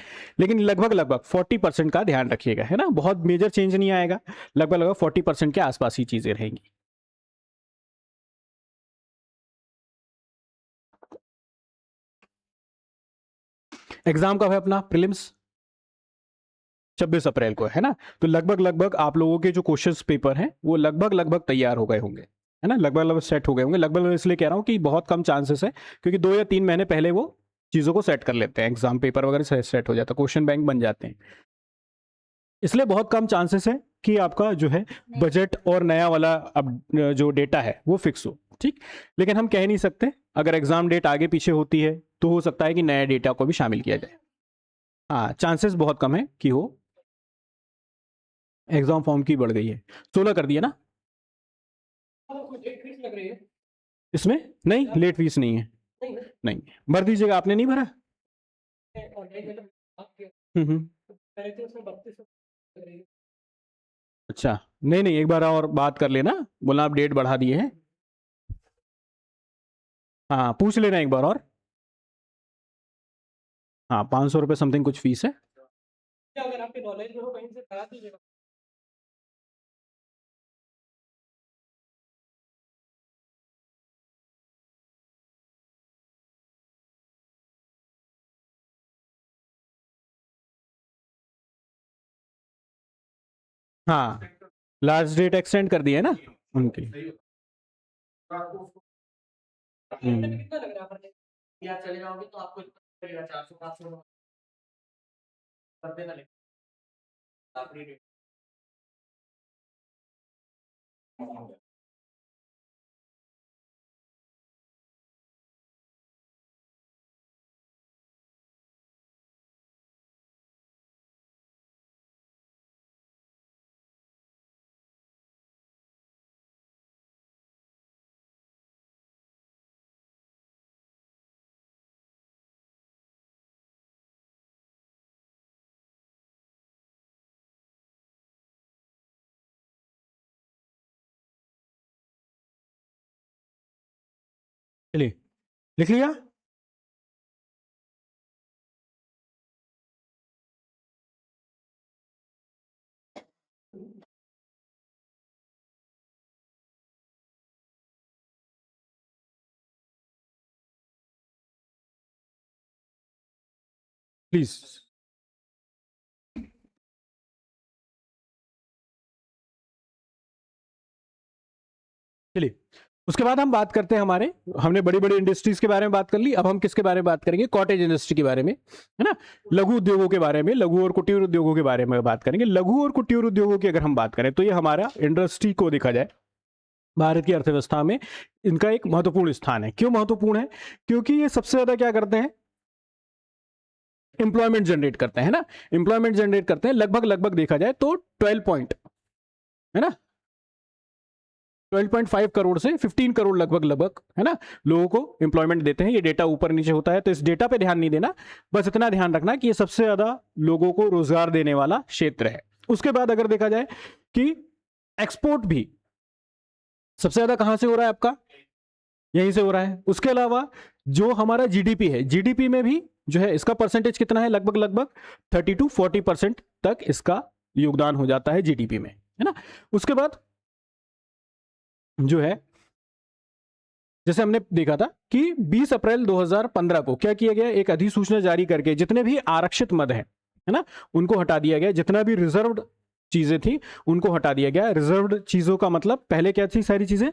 लेकिन लगभग 40% का ध्यान रखिएगा, है ना। बहुत मेजर चेंज नहीं आएगा, लगभग 40% के आसपास ही चीजें रहेंगी। एग्जाम कब है अपना, प्रीलिम्स 26 अप्रैल को है ना। तो लगभग आप लोगों के जो क्वेश्चंस पेपर हैं वो लगभग तैयार हो गए होंगे, है ना। लगभग सेट हो गए होंगे, लगभग इसलिए कह रहा हूं कि बहुत कम चांसेस है, क्योंकि 2 या 3 महीने पहले वो चीज़ों को सेट कर लेते हैं, एग्जाम पेपर वगैरह सेट हो जाता है, क्वेश्चन बैंक बन जाते हैं, इसलिए बहुत कम चांसेस है कि आपका जो है बजट और नया वाला अब जो डेटा है वो फिक्स हो, ठीक। लेकिन हम कह नहीं सकते, अगर एग्जाम डेट आगे पीछे होती है तो हो सकता है कि नया डेटा को भी शामिल किया जाए। हाँ, चांसेस बहुत कम है कि हो। एग्जाम फॉर्म की बढ़ गई है, 16 कर दिया ना इसमें, नहीं लेट फीस नहीं है, नहीं भर दीजिएगा, आपने नहीं भरा। हम्म। अच्छा, नहीं एक बार और बात कर लेना, बोला आप डेट बढ़ा दिए हैं, हाँ पूछ लेना एक बार और। हाँ 500 रुपये समथिंग कुछ फीस है। अगर आपके नॉलेज में हो कहीं से करा दीजिएगा। हाँ लास्ट डेट एक्सटेंड कर दी है ना उनकी। कितना लग रहा है, या चले जाओगे तो आपको 400-500 कर देना, लेकिन चलिए लिख लिया। प्लीज चलिए, उसके बाद हम बात करते हैं हमारे, हमने बड़ी बड़ी इंडस्ट्रीज के बारे में बात कर ली, अब हम किसके बारे में बात करेंगे, कॉटेज इंडस्ट्री के बारे में, है ना। लघु उद्योगों के बारे में, लघु और कुटीर उद्योगों के बारे में बात करेंगे। लघु और कुटीर उद्योगों की अगर हम बात करें तो ये हमारा इंडस्ट्री को देखा जाए भारत की अर्थव्यवस्था में इनका एक महत्वपूर्ण स्थान है। क्यों महत्वपूर्ण है, क्योंकि ये सबसे ज्यादा क्या करते हैं, एम्प्लॉयमेंट जनरेट करते हैं ना, एम्प्लॉयमेंट जनरेट करते हैं। लगभग देखा जाए तो 12 पॉइंट, है ना, 12.5 करोड़ से 15 करोड़ लगभग लगभग, है ना, लोगों को एम्प्लॉयमेंट देते हैं। ये डेटा ऊपर नीचे होता है, तो इस डेटा पे ध्यान नहीं देना, बस इतना ध्यान रखना कि ये सबसे ज्यादा लोगों को रोजगार देने वाला क्षेत्र है। उसके बाद अगर देखा जाए कि एक्सपोर्ट भी सबसे ज्यादा कहां से हो रहा है आपका, यहीं से हो रहा है। उसके अलावा जो हमारा जीडीपी है, जीडीपी में भी जो है इसका परसेंटेज कितना है, लगभग लगभग 30 to 40% तक इसका योगदान हो जाता है जीडीपी में, है ना। उसके बाद जो है जैसे हमने देखा था कि 20 अप्रैल 2015 को क्या किया गया, एक अधिसूचना जारी करके जितने भी आरक्षित मद हैं, है ना, उनको हटा दिया गया। जितना भी रिजर्व्ड चीजें थी उनको हटा दिया गया। रिजर्व्ड चीजों का मतलब पहले क्या थी, सारी चीजें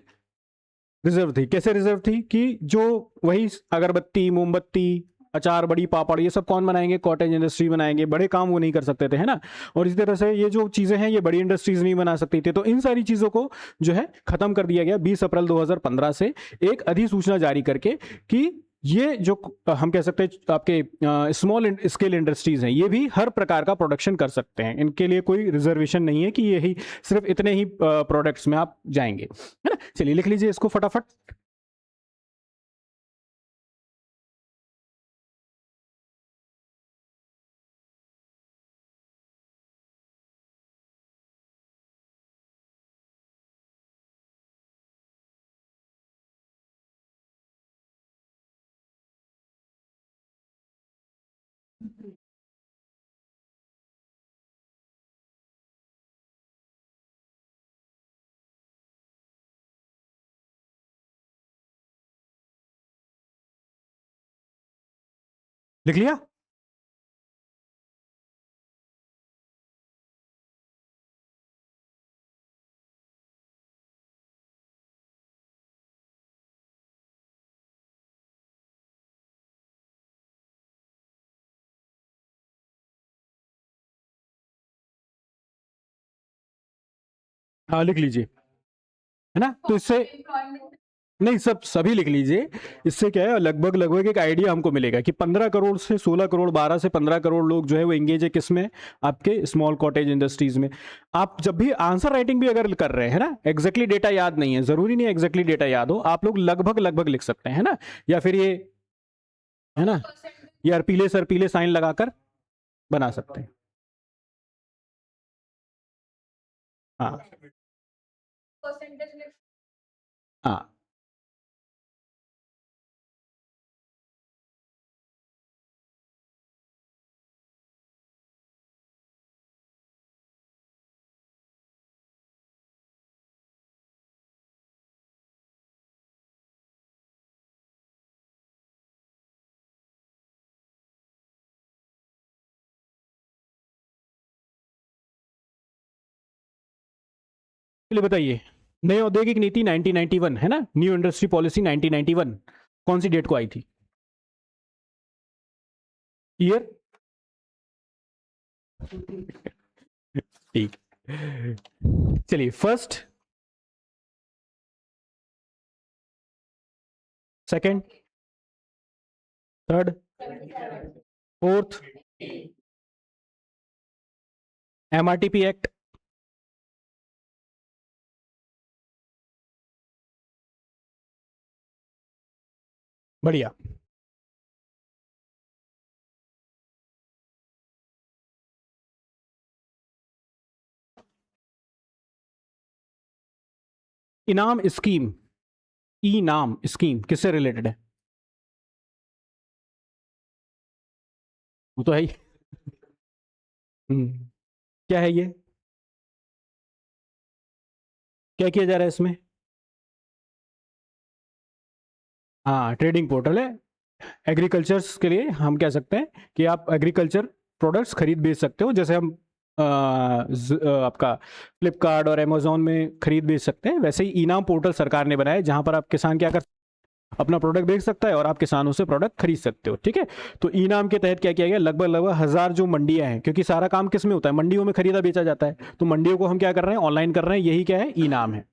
रिजर्व थी। कैसे रिजर्व थी कि जो वही अगरबत्ती, मोमबत्ती, अचार, बड़ी पापड़, ये सब कौन बनाएंगे, कॉटेज इंडस्ट्री बनाएंगे, बड़े काम वो नहीं कर सकते थे, है ना। और इसी तरह से ये जो चीजें हैं ये बड़ी इंडस्ट्रीज नहीं बना सकती थी। तो इन सारी चीजों को जो है खत्म कर दिया गया 20 अप्रैल 2015 से, एक अधिसूचना जारी करके कि ये जो हम कह सकते हैं आपके स्मॉल स्केल इंडस्ट्रीज हैं, ये भी हर प्रकार का प्रोडक्शन कर सकते हैं। इनके लिए कोई रिजर्वेशन नहीं है कि यही सिर्फ इतने ही प्रोडक्ट्स में आप जाएंगे, है ना। चलिए लिख लीजिए इसको फटाफट। लिख लिया। हाँ लिख लीजिए, है ना। तो इससे employment नहीं, सब सभी लिख लीजिए। इससे क्या है, लगभग लगभग एक आइडिया हमको मिलेगा कि 15 करोड़ से 16 करोड़, 12 से 15 करोड़ लोग जो है वो एंगेज है किसमें, आपके स्मॉल कॉटेज इंडस्ट्रीज में। आप जब भी आंसर राइटिंग भी अगर कर रहे हैं ना, एग्जैक्टली डेटा याद नहीं है, जरूरी नहीं एग्जैक्टली डेटा याद हो, आप लोग लगभग लगभग लिख सकते हैं, है ना। या फिर ये, है ना, percent ये पीले सर पीले साइन लगाकर बना सकते हैं। हाँ percentage हाँ चलिए बताइए, नई औद्योगिक नीति 1991, है ना, न्यू इंडस्ट्री पॉलिसी 1991 कौन सी डेट को आई थी, ईयर। ठीक, चलिए first, second, third, fourth, MRTP act, बढ़िया। इनाम स्कीम, इनाम स्कीम किससे रिलेटेड है, वो तो है ही। क्या है ये, क्या किया जा रहा है इसमें, हाँ ट्रेडिंग पोर्टल है। एग्रीकल्चर्स के लिए हम कह सकते हैं कि आप एग्रीकल्चर प्रोडक्ट्स खरीद बेच सकते हो, जैसे हम आपका फ्लिपकार्ट और अमेजोन में खरीद बेच सकते हैं, वैसे ही इनाम पोर्टल सरकार ने बनाया है, जहां पर आप किसान क्या कर अपना प्रोडक्ट बेच सकता है और आप किसानों से प्रोडक्ट खरीद सकते हो, ठीक है। तो इनाम के तहत क्या किया गया, लगभग लगभग 1000 जो मंडियां हैं, क्योंकि सारा काम किस में होता है, मंडियों में खरीदा बेचा जाता है, तो मंडियों को हम क्या कर रहे हैं, ऑनलाइन कर रहे हैं, यही क्या है, इनाम है।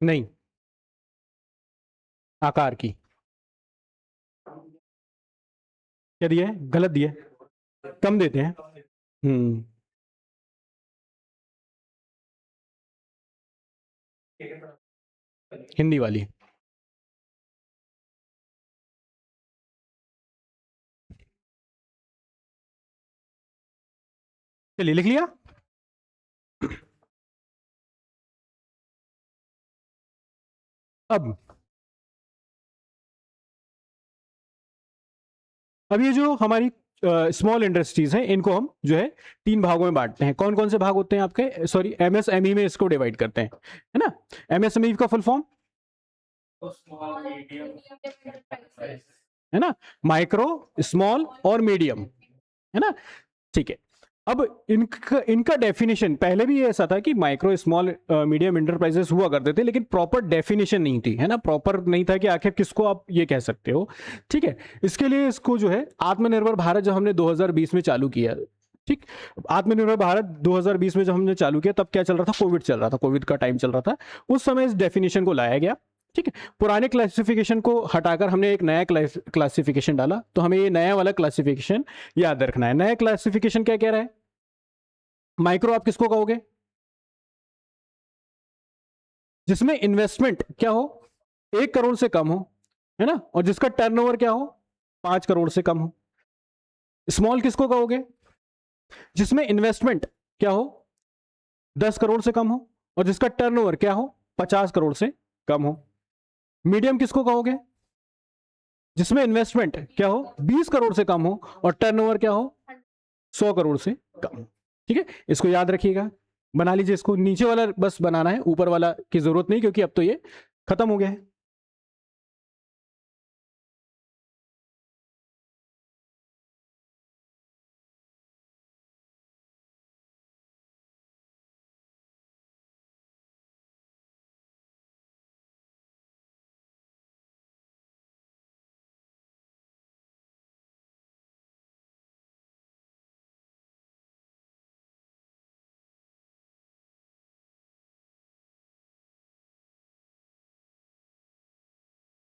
नहीं, आकार की। क्या दिया है? गलत दिया है, कम देते हैं। हम्म। हिंदी वाली। चलिए, लिख लिया। अब ये जो हमारी स्मॉल इंडस्ट्रीज हैं, इनको हम जो है 3 भागों में बांटते हैं। कौन कौन से भाग होते हैं आपके? सॉरी, एमएसएमई में इसको डिवाइड करते हैं, है ना। एमएसएमई का फुल फॉर्म है ना, माइक्रो, स्मॉल और मीडियम, है ना। ठीक है। अब इनका डेफिनेशन पहले भी ऐसा था कि माइक्रो, स्मॉल, मीडियम इंटरप्राइजेस हुआ करते थे, लेकिन प्रॉपर डेफिनेशन नहीं थी, है ना। प्रॉपर नहीं था कि आखिर किसको आप ये कह सकते हो। ठीक है। इसके लिए इसको जो है आत्मनिर्भर भारत जब हमने 2020 में चालू किया, ठीक, आत्मनिर्भर भारत 2020 में जब हमने चालू किया, तब क्या चल रहा था? कोविड चल रहा था, कोविड का टाइम चल रहा था। उस समय इस डेफिनेशन को लाया गया। ठीक है। पुराने क्लासिफिकेशन को हटाकर हमने एक नया क्लासिफिकेशन डाला, तो हमें ये नया वाला क्लासिफिकेशन याद रखना है। नया क्लासिफिकेशन क्या कह रहा है? माइक्रो आप किसको कहोगे? जिसमें इन्वेस्टमेंट क्या हो, 1 करोड़ से कम हो, है ना, और जिसका टर्नओवर क्या हो, 5 करोड़ से कम हो। स्मॉल किसको कहोगे? जिसमें इन्वेस्टमेंट क्या हो, 10 करोड़ से कम हो, और जिसका टर्नओवर क्या हो, 50 करोड़ से कम हो। मीडियम किसको कहोगे? जिसमें इन्वेस्टमेंट क्या हो, 20 करोड़ से कम हो, और टर्नओवर क्या हो, 100 करोड़ से कम हो। ठीक है, इसको याद रखिएगा, बना लीजिए इसको। नीचे वाला बस बनाना है, ऊपर वाला की जरूरत नहीं, क्योंकि अब तो ये खत्म हो गया है।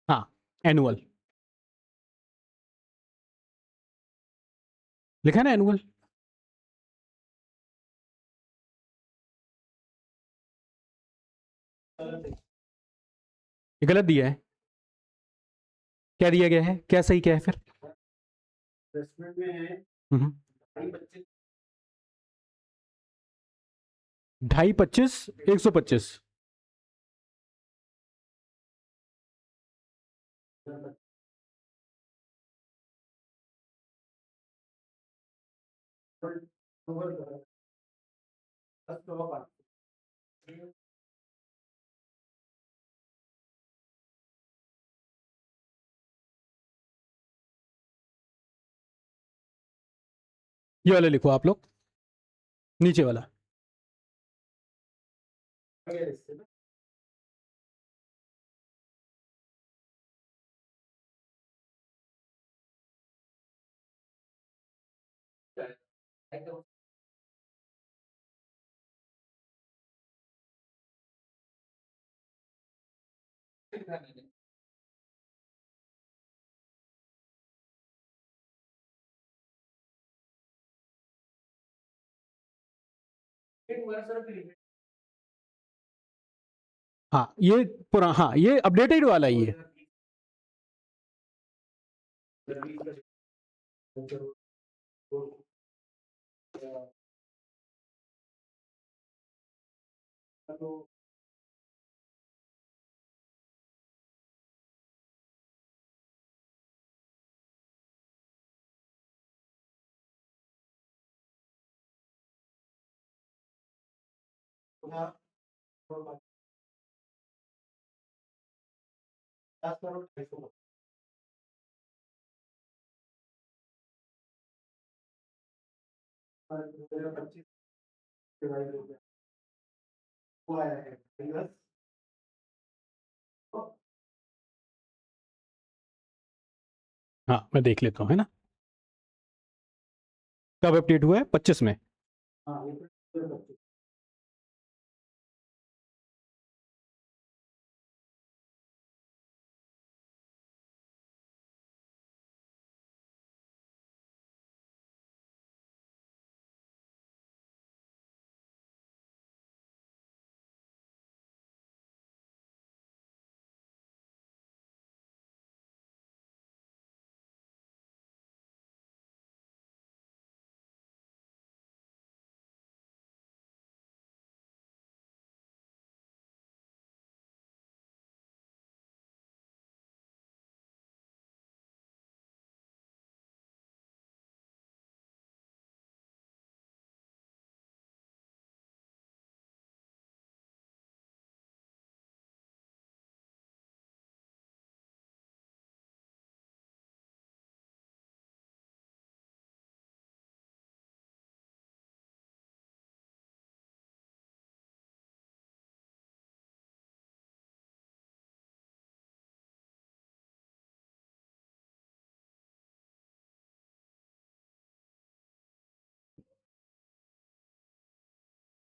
हाँ, एनुअल लिखा है ना, एनुअल। ये गलत दिया है। क्या दिया गया है? क्या सही क्या है फिर? हम्म। 2.5, 25, 125। ये वाला लिखो आप लोग, नीचे वाला। हाँ, ये पूरा, हाँ, ये अपडेटेड वाला ही है। हाँ, मैं देख लेता हूँ, है ना। कब अपडेट हुआ है? 25 में।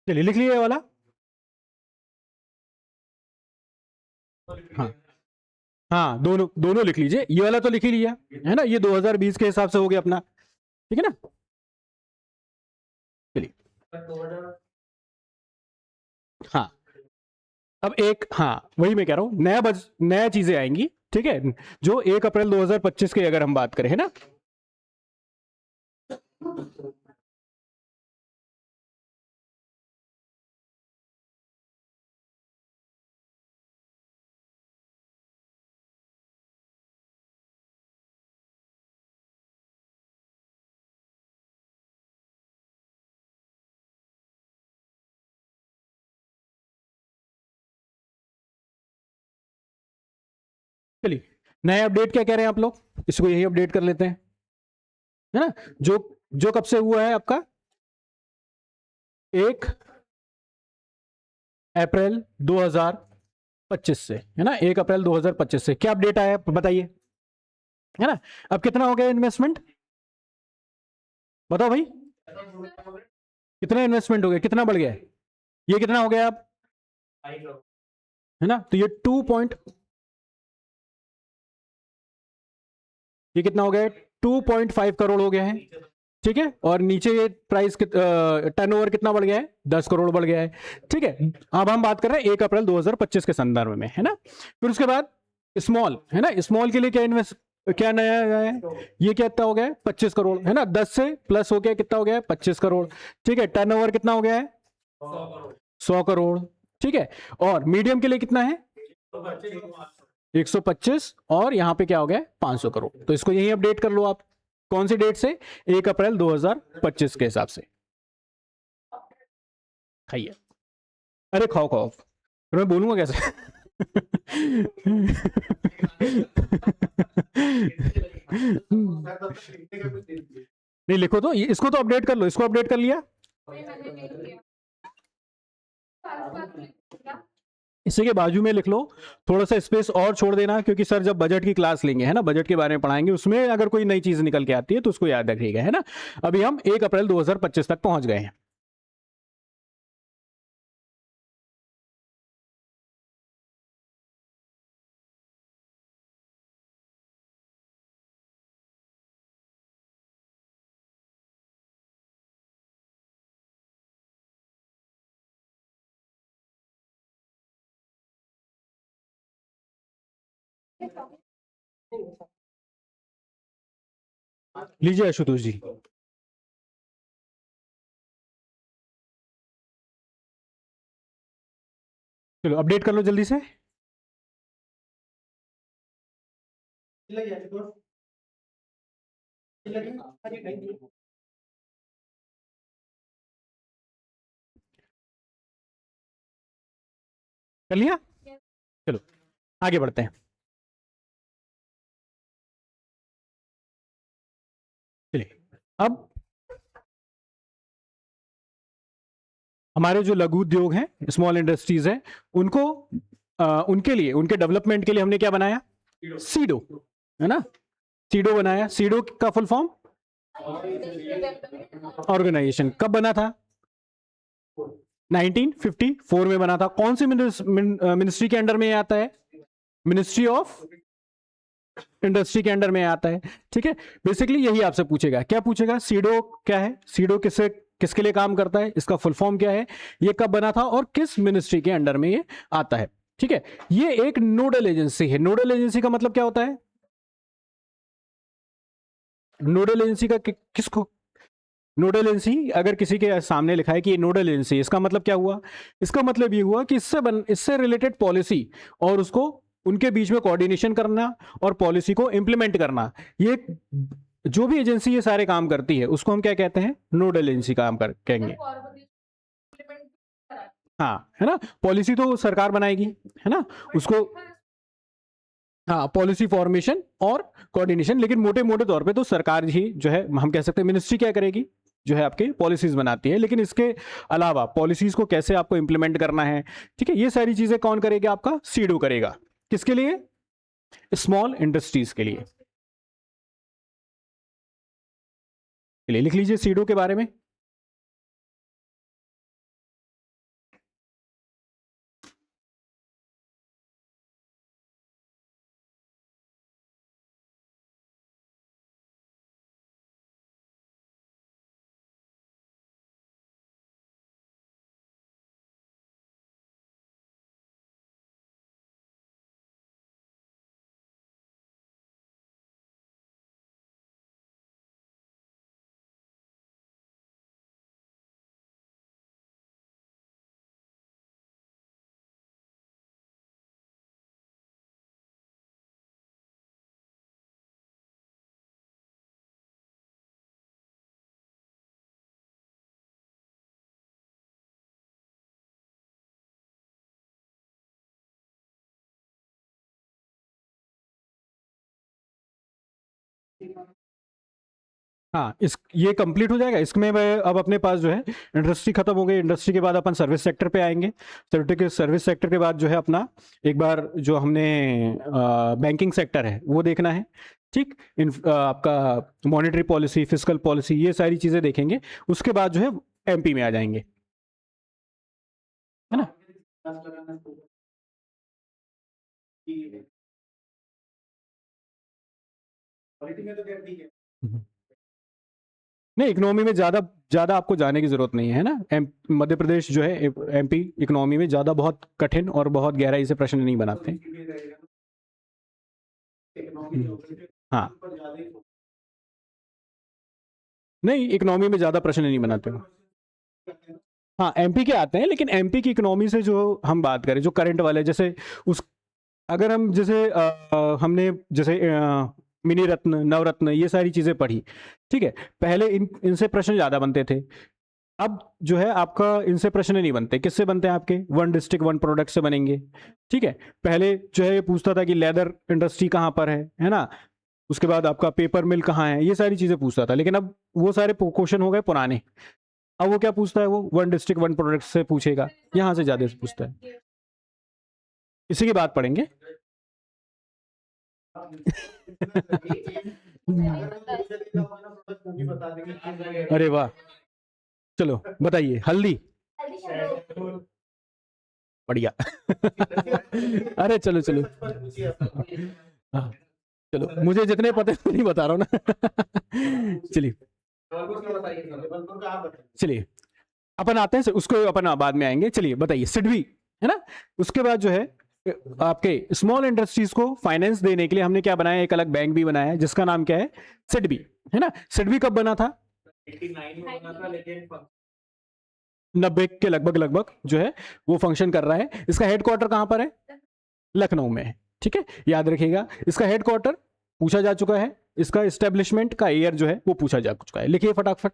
चलिए लिख लिया ये वाला। हाँ हाँ, दोनों दोनों लिख लीजिए, ये वाला तो लिख ही लिया है ना, ये 2020 के हिसाब से हो गया अपना, ठीक है ना। चलिए हाँ, अब एक, हाँ वही मैं कह रहा हूं, नया चीजें आएंगी, ठीक है, जो 1 अप्रैल 2025 की अगर हम बात करें, है ना। चलिए नया अपडेट क्या कह रहे हैं आप लोग, इसको यही अपडेट कर लेते हैं, है ना। जो जो कब से हुआ है आपका, 1 अप्रैल 2025 से, है ना, 1 अप्रैल 2025 से क्या अपडेट आया है बताइए, है ना। अब कितना हो गया इन्वेस्टमेंट, बताओ भाई, कितना इन्वेस्टमेंट हो गया, कितना बढ़ गया है, ये कितना हो गया अब, है ना, तो ये 2 ये कितना हो गया है, 2.5 करोड़ हो गया है, ठीक है। और नीचे ये प्राइस टर्नओवर कितना बढ़ गया है, 10 करोड़ बढ़ गया है, ठीक है। अब हम बात कर रहे हैं 1 अप्रैल 2025 के संदर्भ में, है ना। फिर उसके बाद स्मॉल, है ना, स्मॉल के लिए क्या नया आया है, ये कितना हो गया है, 25 करोड़, है ना, 10 से प्लस हो गया, कितना हो गया है, 25 करोड़, ठीक है। टर्नओवर कितना हो गया है, 100 करोड़, ठीक है। और मीडियम के लिए कितना है, 125, और यहां पे क्या हो गया है, 500 करोड़। तो इसको यही अपडेट कर लो आप, कौन सी डेट से, 1 अप्रैल 2025 के हिसाब से। खाइए, अरे खाओ खाओ, फिर मैं बोलूंगा कैसे। नहीं लिखो तो, इसको तो अपडेट कर लो, इसको अपडेट कर लिया, मैंने लिख लिया। साथ लिखा। इसी के बाजू में लिख लो, थोड़ा सा स्पेस और छोड़ देना, क्योंकि सर जब बजट की क्लास लेंगे, है ना, बजट के बारे में पढ़ाएंगे, उसमें अगर कोई नई चीज निकल के आती है तो उसको याद रखिएगा, है ना। अभी हम 1 अप्रैल 2025 तक पहुंच गए हैं। लीजिए आशुतोष जी, चलो अपडेट कर लो जल्दी से। कर लिया, चलो आगे बढ़ते हैं। चलिए अब हमारे जो लघु उद्योग हैं, स्मॉल इंडस्ट्रीज हैं, उनको उनके लिए, उनके डेवलपमेंट के लिए हमने क्या बनाया, सीडो, है ना, सीडो बनाया। सीडो का फुल फॉर्म, ऑर्गेनाइजेशन, कब बना था, 1954 में बना था। कौन सी मिनिस्ट्री के अंडर में आता है, मिनिस्ट्री ऑफ इंडस्ट्री के अंडर में आता है, ठीक है। बेसिकली यही आपसे पूछेगा, क्या पूछेगा, सीडो क्या है, सीडो किसके लिए काम करता है, इसका फुल फॉर्म क्या है, ये कब बना था, और किस मिनिस्ट्री के अंडर में ये आता है, ठीक है। ये एक नोडल एजेंसी है। नोडल एजेंसी का मतलब क्या होता है, नोडल एजेंसी का किसको, नोडल एजेंसी अगर किसी के सामने लिखा है कि ये नोडल एजेंसी, इसका मतलब क्या हुआ, इसका मतलब ये हुआ कि इससे रिलेटेड पॉलिसी और उसको उनके बीच में कोऑर्डिनेशन करना और पॉलिसी को इंप्लीमेंट करना, ये जो भी एजेंसी ये सारे काम करती है उसको हम क्या कहते हैं, नोडल एजेंसी काम कहेंगे। हाँ, है ना, पॉलिसी तो सरकार बनाएगी, है ना, उसको, हाँ, पॉलिसी फॉर्मेशन और कोऑर्डिनेशन, लेकिन मोटे मोटे तौर पे तो सरकार ही जो है, हम कह सकते हैं मिनिस्ट्री क्या करेगी, जो है आपके पॉलिसीज बनाती है, लेकिन इसके अलावा पॉलिसीज को कैसे आपको इंप्लीमेंट करना है, ठीक है, ये सारी चीजें कौन करेगा, आपका सीडो करेगा। किसके लिए, स्मॉल इंडस्ट्रीज के लिए। चलिए लिख लीजिए सीडो के बारे में। हाँ, इस ये कंप्लीट हो जाएगा। इसमें अब अपने पास जो है इंडस्ट्री खत्म हो गई। इंडस्ट्री के बाद अपन सर्विस सेक्टर पे आएंगे। सर्विस सेक्टर के बाद जो है अपना एक बार जो हमने बैंकिंग सेक्टर है वो देखना है। ठीक, आपका मॉनेटरी पॉलिसी, फिस्कल पॉलिसी, ये सारी चीजें देखेंगे। उसके बाद जो है एमपी में आ जाएंगे, है ना। नहीं, इकोनॉमी में ज्यादा ज्यादा आपको जाने की जरूरत नहीं है ना। मध्य प्रदेश जो है, एमपी इकोनॉमी में ज्यादा बहुत कठिन और बहुत गहराई से प्रश्न नहीं बनाते। हाँ, नहीं, इकोनॉमी में ज्यादा प्रश्न नहीं बनाते हो। हाँ, एमपी के आते हैं, लेकिन एमपी की इकोनॉमी से जो हम बात करें, जो करंट वाले, जैसे उस अगर हम जैसे हमने जैसे मिनी रत्न, नवरत्न, ये सारी चीजें पढ़ी। ठीक है, पहले इनसे प्रश्न ज्यादा बनते थे। अब जो है आपका इनसे प्रश्न नहीं बनते। किससे बनते हैं आपके? वन डिस्ट्रिक्ट वन प्रोडक्ट से बनेंगे। ठीक है, पहले जो है ये पूछता था कि लेदर इंडस्ट्री कहाँ पर है ना। उसके बाद आपका पेपर मिल कहाँ है, ये सारी चीजें पूछता था। लेकिन अब वो सारे क्वेश्चन हो गए पुराने। अब वो क्या पूछता है? वो वन डिस्ट्रिक्ट वन प्रोडक्ट से पूछेगा, यहाँ से ज्यादा से पूछता है। इसी की बात पढ़ेंगे। अरे वाह, चलो बताइए। हल्दी, बढ़िया। अरे चलो चलो, हाँ, चलो, मुझे जितने पता है नहीं बता रहा हूँ ना। चलिए चलिए, अपन आते हैं उसको, अपन बाद में आएंगे। चलिए बताइए, सिडबी, है ना। उसके बाद जो है आपके स्मॉल इंडस्ट्रीज को फाइनेंस देने के लिए हमने क्या बनाया? एक अलग बैंक भी बनाया है, जिसका नाम क्या है? सिडबी, है ना। सिडबी कब बना था? 90 के लगभग जो है वो फंक्शन कर रहा है। इसका हेडक्वार्टर कहां पर है? लखनऊ में है। ठीक है, याद रखिएगा। इसका हेडक्वार्टर पूछा जा चुका है। इसका एस्टेब्लिशमेंट का ईयर जो है वो पूछा जा चुका है। लिखिए फटाफट।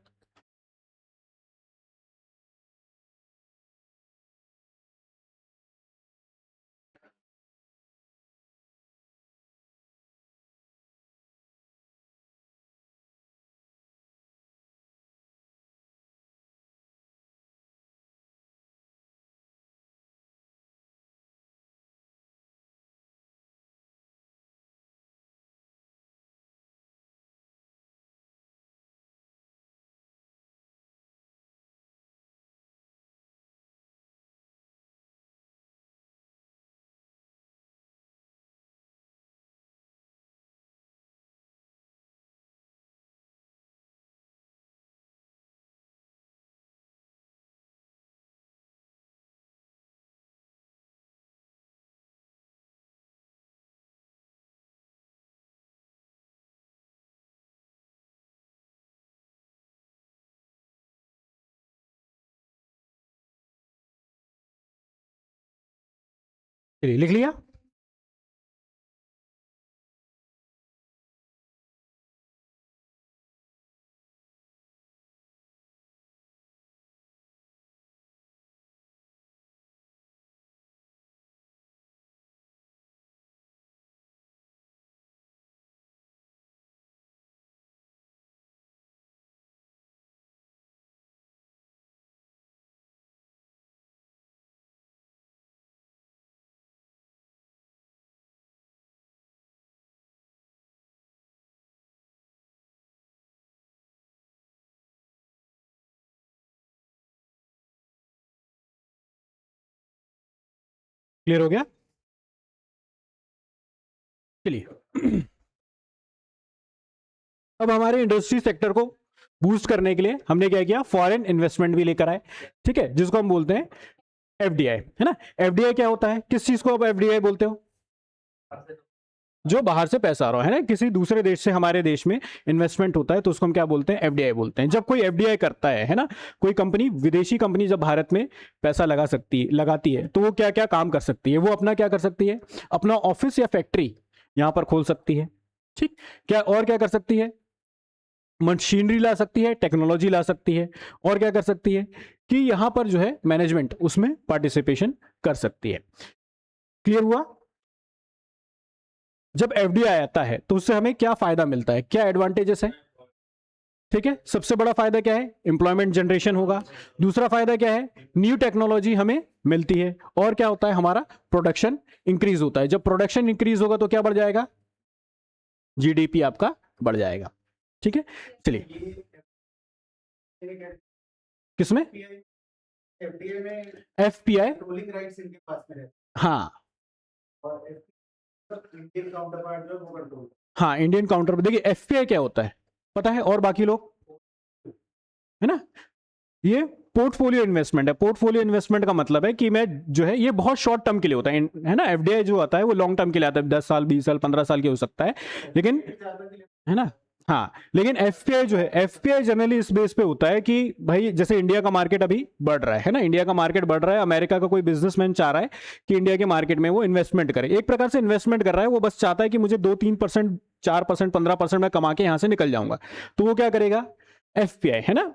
चलिए, लिख लिया। क्लियर हो गया? चलिए, अब हमारे इंडस्ट्री सेक्टर को बूस्ट करने के लिए हमने क्या किया? फॉरेन इन्वेस्टमेंट भी लेकर आए। ठीक है, जिसको हम बोलते हैं एफडीआई, है ना। एफडीआई क्या होता है? किस चीज को आप एफडीआई बोलते हो? जो बाहर से पैसा आ रहा है ना, किसी दूसरे देश से हमारे देश में इन्वेस्टमेंट होता है तो उसको हम क्या बोलते हैं? एफडीआई बोलते हैं। जब कोई एफडीआई करता है ना, कोई कंपनी, विदेशी कंपनी जब भारत में पैसा लगाती है तो वो क्या क्या काम कर सकती है? वो अपना क्या कर सकती है? अपना ऑफिस या फैक्ट्री यहां पर खोल सकती है। ठीक, क्या और क्या कर सकती है? मशीनरी ला सकती है, टेक्नोलॉजी ला सकती है, और क्या कर सकती है कि यहां पर जो है मैनेजमेंट उसमें पार्टिसिपेशन कर सकती है। क्लियर हुआ? जब एफडीआई आता है तो उससे हमें क्या फायदा मिलता है, क्या एडवांटेजेस है? ठीक है, सबसे बड़ा फायदा क्या है? एम्प्लॉयमेंट जनरेशन होगा। दूसरा फायदा क्या है? न्यू टेक्नोलॉजी हमें मिलती है। और क्या होता है? हमारा प्रोडक्शन इंक्रीज होता है। जब प्रोडक्शन इंक्रीज होगा तो क्या बढ़ जाएगा? जीडीपी आपका बढ़ जाएगा। ठीक है, चलिए किसमें? एफडीए में एफपीआई, रोलिंग राइट्स इनके पास में रहते हाँ हैं और इंडियन काउंटर पार्ट जो है वो कंट्रोल। हाँ, इंडियन काउंटर। देखिए एफपीआई क्या होता है पता है, और बाकी लोग, है ना? ये पोर्टफोलियो इन्वेस्टमेंट है। पोर्टफोलियो इन्वेस्टमेंट का मतलब है कि मैं जो है, ये बहुत शॉर्ट टर्म के लिए होता है ना। एफडीआई जो आता है वो लॉन्ग टर्म के लिए आता है, 10 साल 20 साल 15 साल के हो सकता है, लेकिन, है ना? हाँ, लेकिन एफपीआई जो है, एफपीआई जनरली इस बेस पे होता है कि भाई जैसे इंडिया का मार्केट अभी बढ़ रहा है ना, इंडिया का मार्केट बढ़ रहा है, अमेरिका का कोई बिजनेसमैन चाह रहा है कि इंडिया के मार्केट में वो इन्वेस्टमेंट करे। एक प्रकार से इन्वेस्टमेंट कर रहा है, वो बस चाहता है कि मुझे 2-3%, 4%, 15% मैं कमा के यहां से निकल जाऊंगा। तो वो क्या करेगा? एफपीआई, है ना?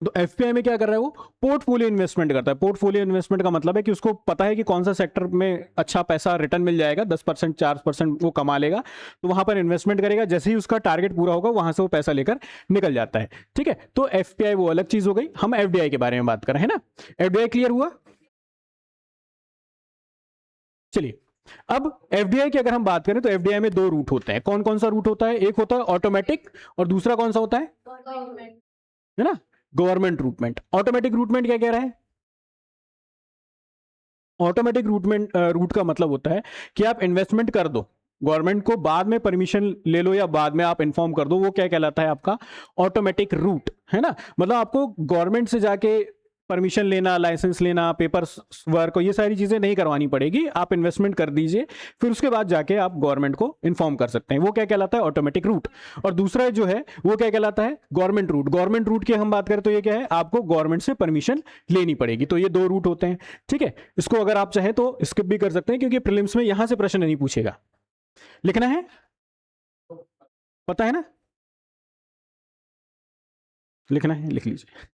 तो एफपीआई में क्या कर रहा है? वो पोर्टफोलियो इन्वेस्टमेंट करता है। पोर्टफोलियो इन्वेस्टमेंट का मतलब है कि उसको पता है कि कौन सा सेक्टर में अच्छा पैसा रिटर्न मिल जाएगा, 10%, 4% वो कमा लेगा, तो वहां पर इन्वेस्टमेंट करेगा। जैसे ही उसका टारगेट पूरा होगा वहां से वो पैसा लेकर निकल जाता है। ठीक है, तो एफपीआई वो अलग चीज हो गई। हम एफडीआई के बारे में बात कर रहे हैं ना। एफडीआई क्लियर हुआ? चलिए, अब एफडीआई की अगर हम बात करें तो एफडीआई में दो रूट होते हैं। कौन कौन सा रूट होता है? एक होता है ऑटोमेटिक, और दूसरा कौन सा होता है? गवर्नमेंट। है ना, गवर्नमेंट रूटमेंट। ऑटोमेटिक रूटमेंट क्या कह रहा है? ऑटोमेटिक रूटमेंट रूट का मतलब होता है कि आप इन्वेस्टमेंट कर दो, गवर्नमेंट को बाद में परमिशन ले लो या बाद में आप इन्फॉर्म कर दो, वो क्या कहलाता है? आपका ऑटोमेटिक रूट, है ना? मतलब आपको गवर्नमेंट से जाके परमिशन लेना, लाइसेंस लेना, पेपर वर्क, ये सारी चीजें नहीं करवानी पड़ेगी। आप इन्वेस्टमेंट कर दीजिए, फिर उसके बाद जाके आप गवर्नमेंट को इन्फॉर्म कर सकते हैं। वो क्या कहलाता है? Automatic route. और दूसरा जो है वो क्या कहलाता है? Government route. गवर्नमेंट रूट की हम बात करें तो ये क्या है? आपको गवर्नमेंट से परमिशन लेनी पड़ेगी। तो ये दो रूट होते हैं। ठीक है, इसको अगर आप चाहें तो स्किप भी कर सकते हैं, क्योंकि प्रीलिम्स में यहां से प्रश्न नहीं पूछेगा। लिखना है, पता है ना? लिखना है, लिख लीजिए।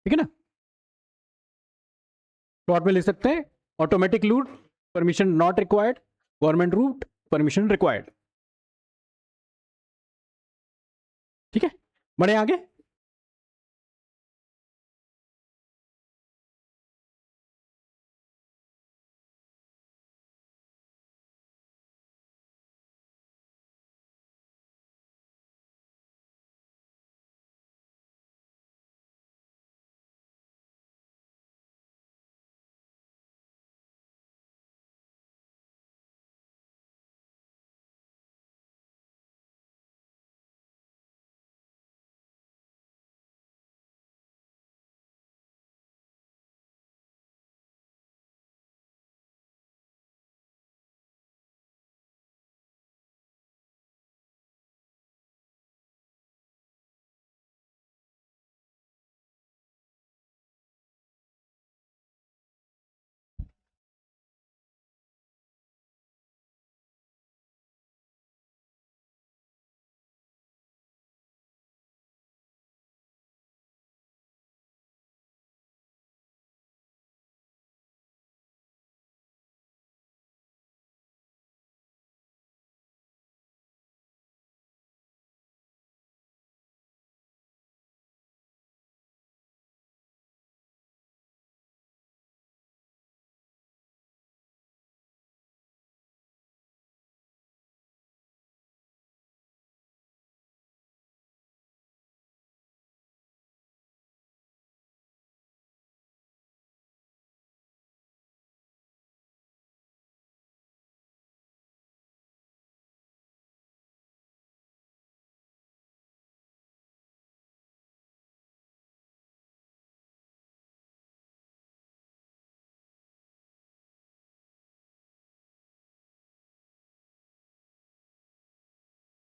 ठीक है ना? शॉर्ट में लिख सकते हैं, automatic route permission not required, government route permission required. ठीक है, बढ़े आगे।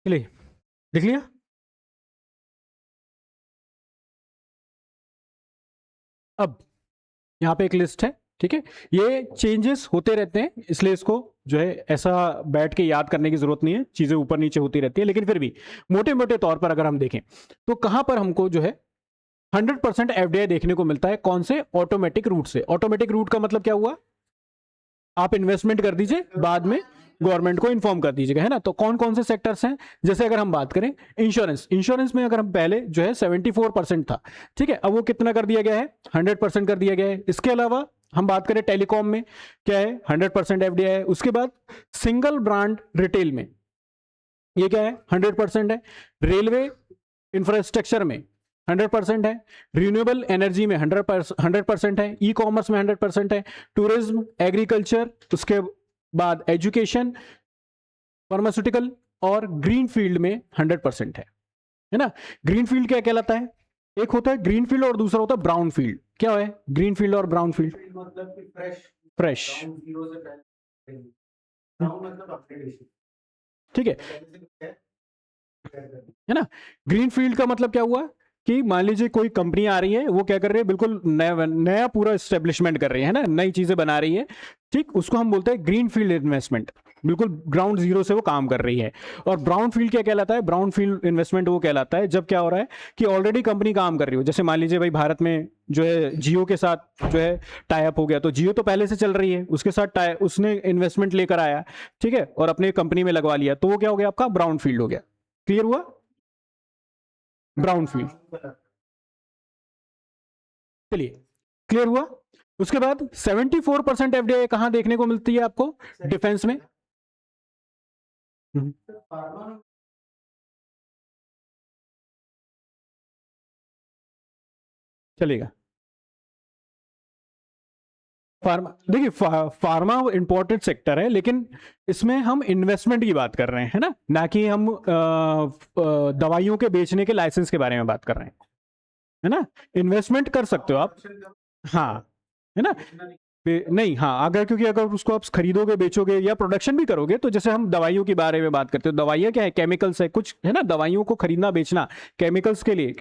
चलिए देख लिया। अब यहाँ पे एक लिस्ट है, ठीक है, ये चेंजेस होते रहते हैं, इसलिए इसको जो है ऐसा बैठ के याद करने की जरूरत नहीं है, चीजें ऊपर नीचे होती रहती है, लेकिन फिर भी मोटे मोटे तौर पर अगर हम देखें तो कहां पर हमको जो है 100% एफडीआई देखने को मिलता है, कौन से? ऑटोमेटिक रूट से। ऑटोमेटिक रूट का मतलब क्या हुआ? आप इन्वेस्टमेंट कर दीजिए, बाद में गवर्नमेंट को इन्फॉर्म कर दीजिएगा, है ना। तो कौन कौन से सेक्टर्स हैं? जैसे अगर हम बात करें इंश्योरेंस, इंश्योरेंस में अगर हम पहले जो है 74% था, ठीक है, अब वो कितना कर दिया गया है? 100% कर दिया गया है। इसके अलावा हम बात करें टेलीकॉम में क्या है? 100% एफडीआई है। उसके बाद सिंगल ब्रांड रिटेल में ये क्या है? 100% है। रेलवे इंफ्रास्ट्रक्चर में 100% है। रिन्यूएबल एनर्जी में 100% है। ई कॉमर्स में 100% है। टूरिज्म, एग्रीकल्चर, उसके बाद एजुकेशन, फार्मास्यूटिकल और ग्रीन फील्ड में 100% है ना। ग्रीन फील्ड क्या कहलाता है? एक होता है ग्रीन फील्ड और दूसरा होता है ब्राउन फील्ड। क्या है ग्रीन फील्ड और ब्राउन फील्ड? मतलब कि फ्रेश, फ्रेश, जीरो से पहले, ब्राउन मतलब अपडेटेशन, ठीक है ना। ग्रीन फील्ड का मतलब क्या हुआ कि मान लीजिए कोई कंपनी आ रही है, वो क्या कर रही है? बिल्कुल नया नया पूरा एस्टेब्लिशमेंट कर रही है ना, नई चीजें बना रही है, ठीक, उसको हम बोलते हैं ग्रीन फील्ड इन्वेस्टमेंट। बिल्कुल ग्राउंड जीरो से वो काम कर रही है। और ब्राउन फील्ड क्या कहलाता है? ब्राउन फील्ड इन्वेस्टमेंट वो कहलाता है जब क्या हो रहा है कि ऑलरेडी कंपनी काम कर रही हो। जैसे मान लीजिए भाई भारत में जो है जियो के साथ जो है टाई अप हो गया, तो जियो तो पहले से चल रही है, उसके साथ उसने इन्वेस्टमेंट लेकर आया, ठीक है, और अपने कंपनी में लगवा लिया, तो वो क्या हो गया? आपका ब्राउन फील्ड हो गया। क्लियर हुआ? ब्राउन फील्ड, चलिए क्लियर हुआ। उसके बाद 74% एफडीआई कहां देखने को मिलती है आपको? डिफेंस में। चलेगा। फार्मा, देखिए फार्मा इंपॉर्टेंट सेक्टर है, लेकिन इसमें हम इन्वेस्टमेंट की बात कर रहे हैं, है ना कि हम दवाइयों के बेचने के लाइसेंस के बारे में बात कर रहे हैं, है ना। इन्वेस्टमेंट कर सकते हो आप, हाँ, है ना। नहीं, हाँ, अगर क्योंकि अगर उसको आप खरीदोगे, बेचोगे या प्रोडक्शन भी करोगे, तो जैसे हम दवाइयों के बारे में बात करते हो, दवाइयाँ क्या है? केमिकल्स है कुछ, है ना। दवाइयों को खरीदना बेचना, केमिकल्स के लिए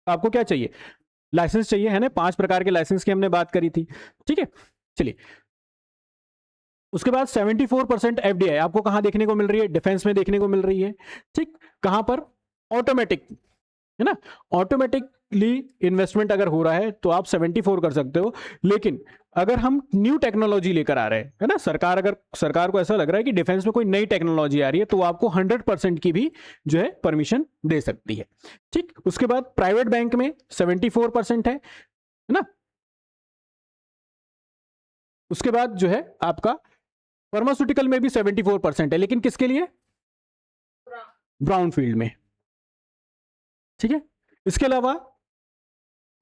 आपको क्या चाहिए? लाइसेंस चाहिए, है ना। 5 प्रकार के लाइसेंस की हमने बात करी थी, ठीक है। चलिए, उसके बाद 74% एफडीआई आपको कहां देखने को मिल रही है? डिफेंस में देखने को मिल रही है, ठीक। कहां पर? ऑटोमेटिक, है ना। ऑटोमेटिकली इन्वेस्टमेंट अगर हो रहा है तो आप 74 कर सकते हो। लेकिन अगर हम न्यू टेक्नोलॉजी लेकर आ रहे हैं, है ना, अगर सरकार को ऐसा लग रहा है कि डिफेंस में कोई नई टेक्नोलॉजी आ रही है, तो आपको 100% की भी जो है परमिशन दे सकती है, ठीक। उसके बाद प्राइवेट बैंक में 74% है ना। उसके बाद जो है आपका फार्मास्यूटिकल में भी 74% है, लेकिन किसके लिए? ब्राउन फील्ड में, ठीक है। इसके अलावा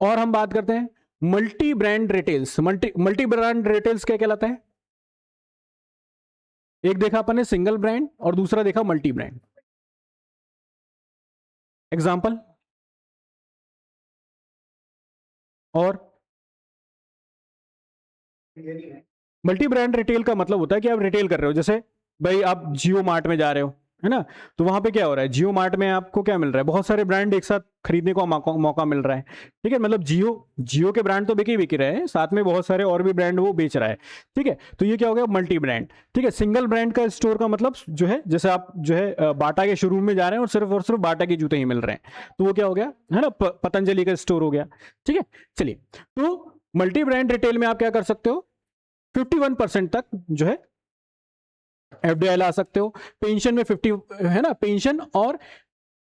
और हम बात करते हैं multi brand retails. Multi brand retails क्या कहलाता है? एक देखा अपन ने सिंगल ब्रांड और दूसरा देखा मल्टी ब्रांड। एग्जांपल और मल्टी ब्रांड रिटेल का मतलब होता है कि आप रिटेल कर रहे हो। जैसे भाई आप जियो मार्ट में जा रहे हो, है ना, तो वहां पे क्या हो रहा है? जियो मार्ट में आपको क्या मिल रहा है? बहुत सारे ब्रांड एक साथ खरीदने का मौका मिल रहा है, ठीक है। मतलब जियो के ब्रांड तो बिक ही रहे हैं, साथ में बहुत सारे और भी ब्रांड वो बेच रहा है, ठीक है। तो ये क्या हो गया? मल्टी ब्रांड, ठीक है। सिंगल ब्रांड का स्टोर का मतलब जो है, जैसे आप जो है बाटा के शोरूम में जा रहे हैं और सिर्फ बाटा के जूते ही मिल रहे हैं, तो वो क्या हो गया? है ना, पतंजलि का स्टोर हो गया, ठीक है। चलिए, तो मल्टी ब्रांड रिटेल में आप क्या कर सकते हो? 51% तक जो है एफडीआई ला सकते हो। पेंशन में 50, है ना, पेंशन और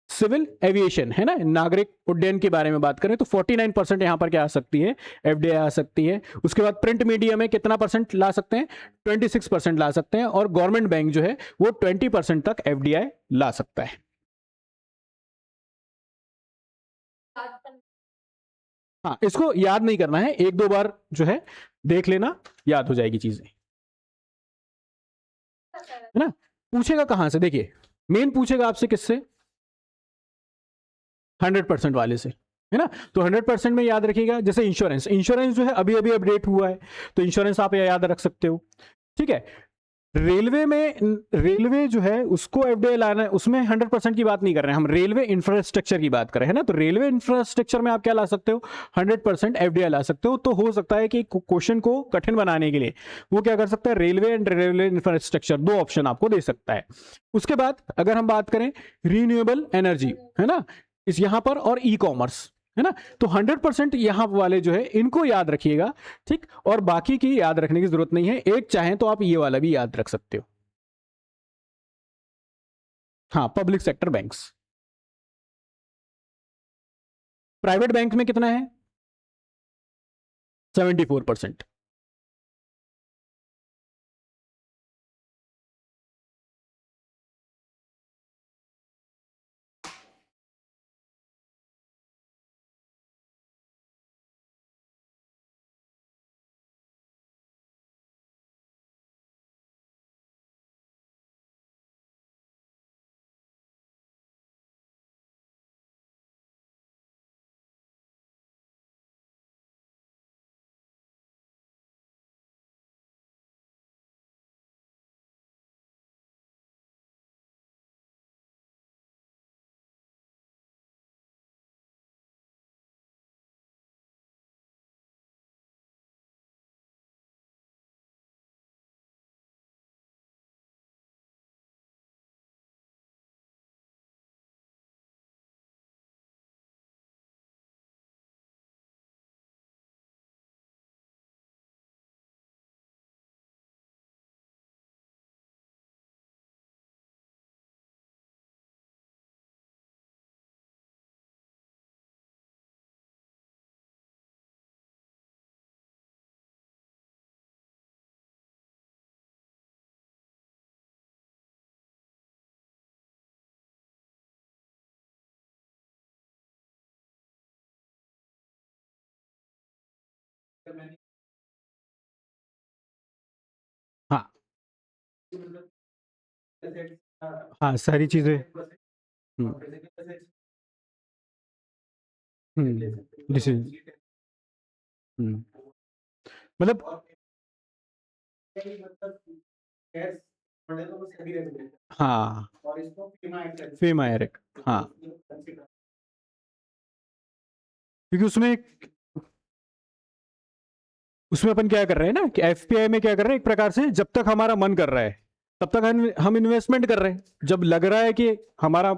सिविल एविएशन, है ना, नागरिक उड्डयन के बारे में बात करें तो 49% यहां पर क्या आ सकती है? एफडीआई आ सकती है। उसके बाद प्रिंट मीडिया में कितना परसेंट ला सकते हैं? 26% ला सकते हैं। और गवर्नमेंट बैंक जो है वो 20% तक एफडीआई ला सकता है। हाँ, इसको याद नहीं करना है, 1-2 बार जो है देख लेना, याद हो जाएगी चीजें, है ना। पूछेगा कहां से? देखिए, मेन पूछेगा आपसे किससे? 100% वाले से, है ना। तो 100% में याद रखिएगा। जैसे इंश्योरेंस जो है अभी अभी अपडेट हुआ है, तो इंश्योरेंस आप याद रख सकते हो, ठीक है। रेलवे जो है उसको एफडीआई लाना है, उसमें 100% की बात नहीं कर रहे हैं हम, रेलवे इंफ्रास्ट्रक्चर की बात कर रहे हैं ना। तो रेलवे इंफ्रास्ट्रक्चर में आप क्या ला सकते हो, 100% एफडीआई ला सकते हो। तो हो सकता है कि क्वेश्चन को कठिन बनाने के लिए वो क्या कर सकता है, रेलवे एंड रेलवे इंफ्रास्ट्रक्चर दो ऑप्शन आपको दे सकता है। उसके बाद अगर हम बात करें रिन्यूएबल एनर्जी, है ना, इस यहां पर, और ई कॉमर्स, है ना, तो 100% यहां वाले जो है इनको याद रखिएगा, ठीक, और बाकी की याद रखने की जरूरत नहीं है। एक चाहें तो आप ये वाला भी याद रख सकते हो। हाँ, public sector banks. Private bank में कितना है, 74%। हाँ हाँ, सारी चीजें। हम्म डिसीजन। मतलब हाँ, फेम आयरिक, हाँ, क्योंकि उसमें अपन क्या कर रहे हैं ना कि एफपीआई में क्या कर रहे हैं, एक प्रकार से जब तक हमारा मन कर रहा है तब तक हम इन्वेस्टमेंट कर रहे हैं। जब लग रहा है कि हमारा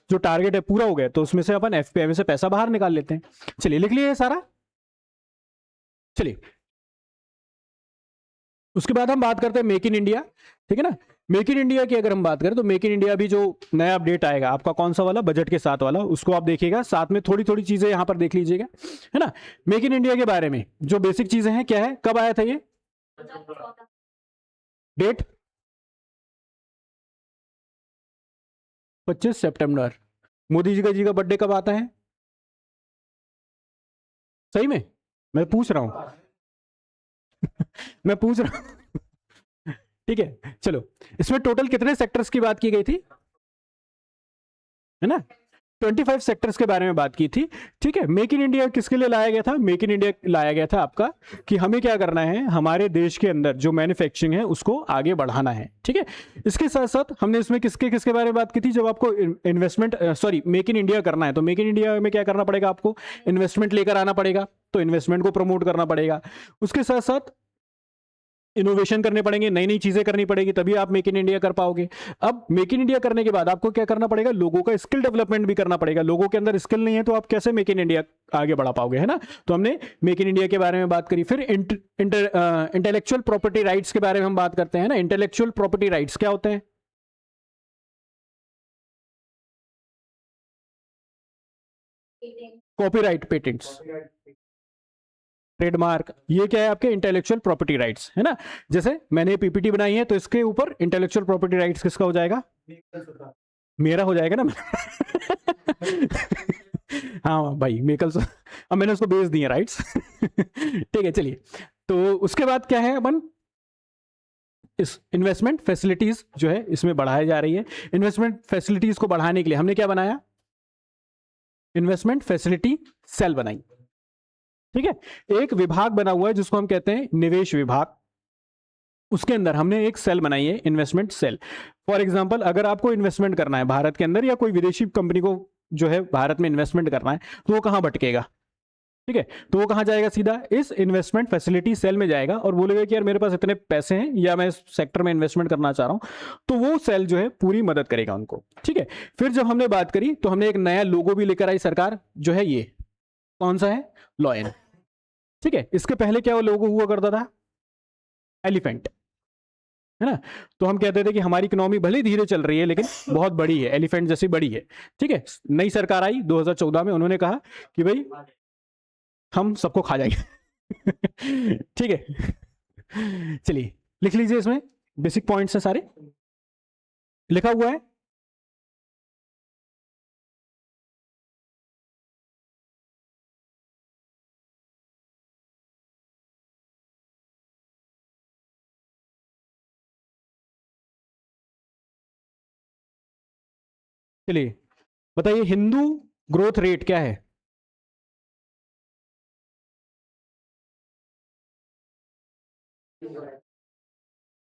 जो टारगेट है पूरा हो गया तो उसमें से अपन एफपीआई में से पैसा बाहर निकाल लेते हैं। चलिए लिख लिए सारा। चलिए उसके बाद हम बात करते हैं मेक इन इंडिया, ठीक है ना। मेक इन इंडिया की अगर हम बात करें तो मेक इन इंडिया भी जो नया अपडेट आएगा आपका, कौन सा वाला, बजट के साथ वाला, उसको आप देखिएगा, साथ में थोड़ी थोड़ी चीजें यहां पर देख लीजिएगा, है ना। मेक इन इंडिया के बारे में जो बेसिक चीजें हैं, क्या है, कब आया था ये डेट, 25 सितंबर। मोदी जी का बर्थडे कब आता है, सही में मैं पूछ रहा हूं मैं पूछ रहा हूं ठीक है। चलो, इसमें टोटल कितने सेक्टर्स की बात की गई थी, है ना, 25 सेक्टर्स के बारे में बात की थी, ठीक है। मेक इन इंडिया किसके लिए लाया गया था, मेक इन इंडिया लाया गया था आपका कि हमें क्या करना है, हमारे देश के अंदर जो मैन्युफैक्चरिंग है उसको आगे बढ़ाना है, ठीक है। इसके साथ साथ हमने इसमें किसके किसके बारे में बात की थी, जब आपको investment sorry make in India करना है तो मेक इन इंडिया में क्या करना पड़ेगा, आपको इन्वेस्टमेंट लेकर आना पड़ेगा, तो इन्वेस्टमेंट को प्रमोट करना पड़ेगा। उसके साथ साथ इनोवेशन करने पड़ेंगे, नई नई चीजें करनी पड़ेगी, तभी आप मेक इन इंडिया कर पाओगे। अब मेक इन इंडिया करने के बाद आपको क्या करना पड़ेगा, लोगों का स्किल डेवलपमेंट भी करना पड़ेगा। लोगों के अंदर स्किल नहीं है तो आप कैसे मेक इन इंडिया आगे बढ़ा पाओगे, है ना। तो हमने मेक इन इंडिया के बारे में बात करी। फिर इंटेलेक्चुअल प्रॉपर्टी राइट्स के बारे में हम बात करते हैं ना। इंटेलेक्चुअल प्रॉपर्टी राइट्स क्या होते हैं, कॉपीराइट, पेटेंट्स, ट्रेडमार्क, ये क्या है आपके इंटेलेक्चुअल प्रॉपर्टी राइट्स, है ना। जैसे मैंने पीपीटी बनाई है तो इसके ऊपर इंटेलेक्चुअल प्रॉपर्टी राइट्स किसका हो जाएगा, मेरा हो जाएगा ना हाँ भाई मेकल, अब मैंने उसको बेच दिए राइट्स ठीक है। चलिए, तो उसके बाद क्या है, अपन इस इन्वेस्टमेंट फैसिलिटीज जो है इसमें बढ़ाई जा रही है। इन्वेस्टमेंट फैसिलिटीज को बढ़ाने के लिए हमने क्या बनाया, इन्वेस्टमेंट फैसिलिटी सेल बनाई, ठीक है। एक विभाग बना हुआ है जिसको हम कहते हैं निवेश विभाग, उसके अंदर हमने एक सेल बनाई है, इन्वेस्टमेंट सेल। फॉर एग्जांपल, अगर आपको इन्वेस्टमेंट करना है भारत के अंदर या कोई विदेशी कंपनी को जो है भारत में इन्वेस्टमेंट करना है, तो वो कहाँ भटकेगा? ठीक है, तो वो कहाँ जाएगा? सीधा इस इन्वेस्टमेंट फैसिलिटी सेल में जाएगा और बोलेगा कि यार मेरे पास इतने पैसे हैं या मैं इस सेक्टर में इन्वेस्टमेंट करना चाह रहा हूं, तो वो सेल जो है पूरी मदद करेगा उनको। ठीक है, फिर जब हमने बात करी तो हमने एक नया लोगो भी लेकर आई सरकार, जो है ये कौन सा है? लॉयन। ठीक है, इसके पहले क्या वो लोगो हुआ करता था? एलिफेंट, है ना। तो हम कहते थे कि हमारी इकोनॉमी भले धीरे चल रही है लेकिन बहुत बड़ी है, एलिफेंट जैसी बड़ी है। ठीक है, नई सरकार आई 2014 में, उन्होंने कहा कि भाई हम सबको खा जाएंगे। ठीक है, चलिए लिख लीजिए, इसमें बेसिक पॉइंट्स हैं सारे लिखा हुआ है। चलिए बताइए, हिंदू ग्रोथ रेट क्या है?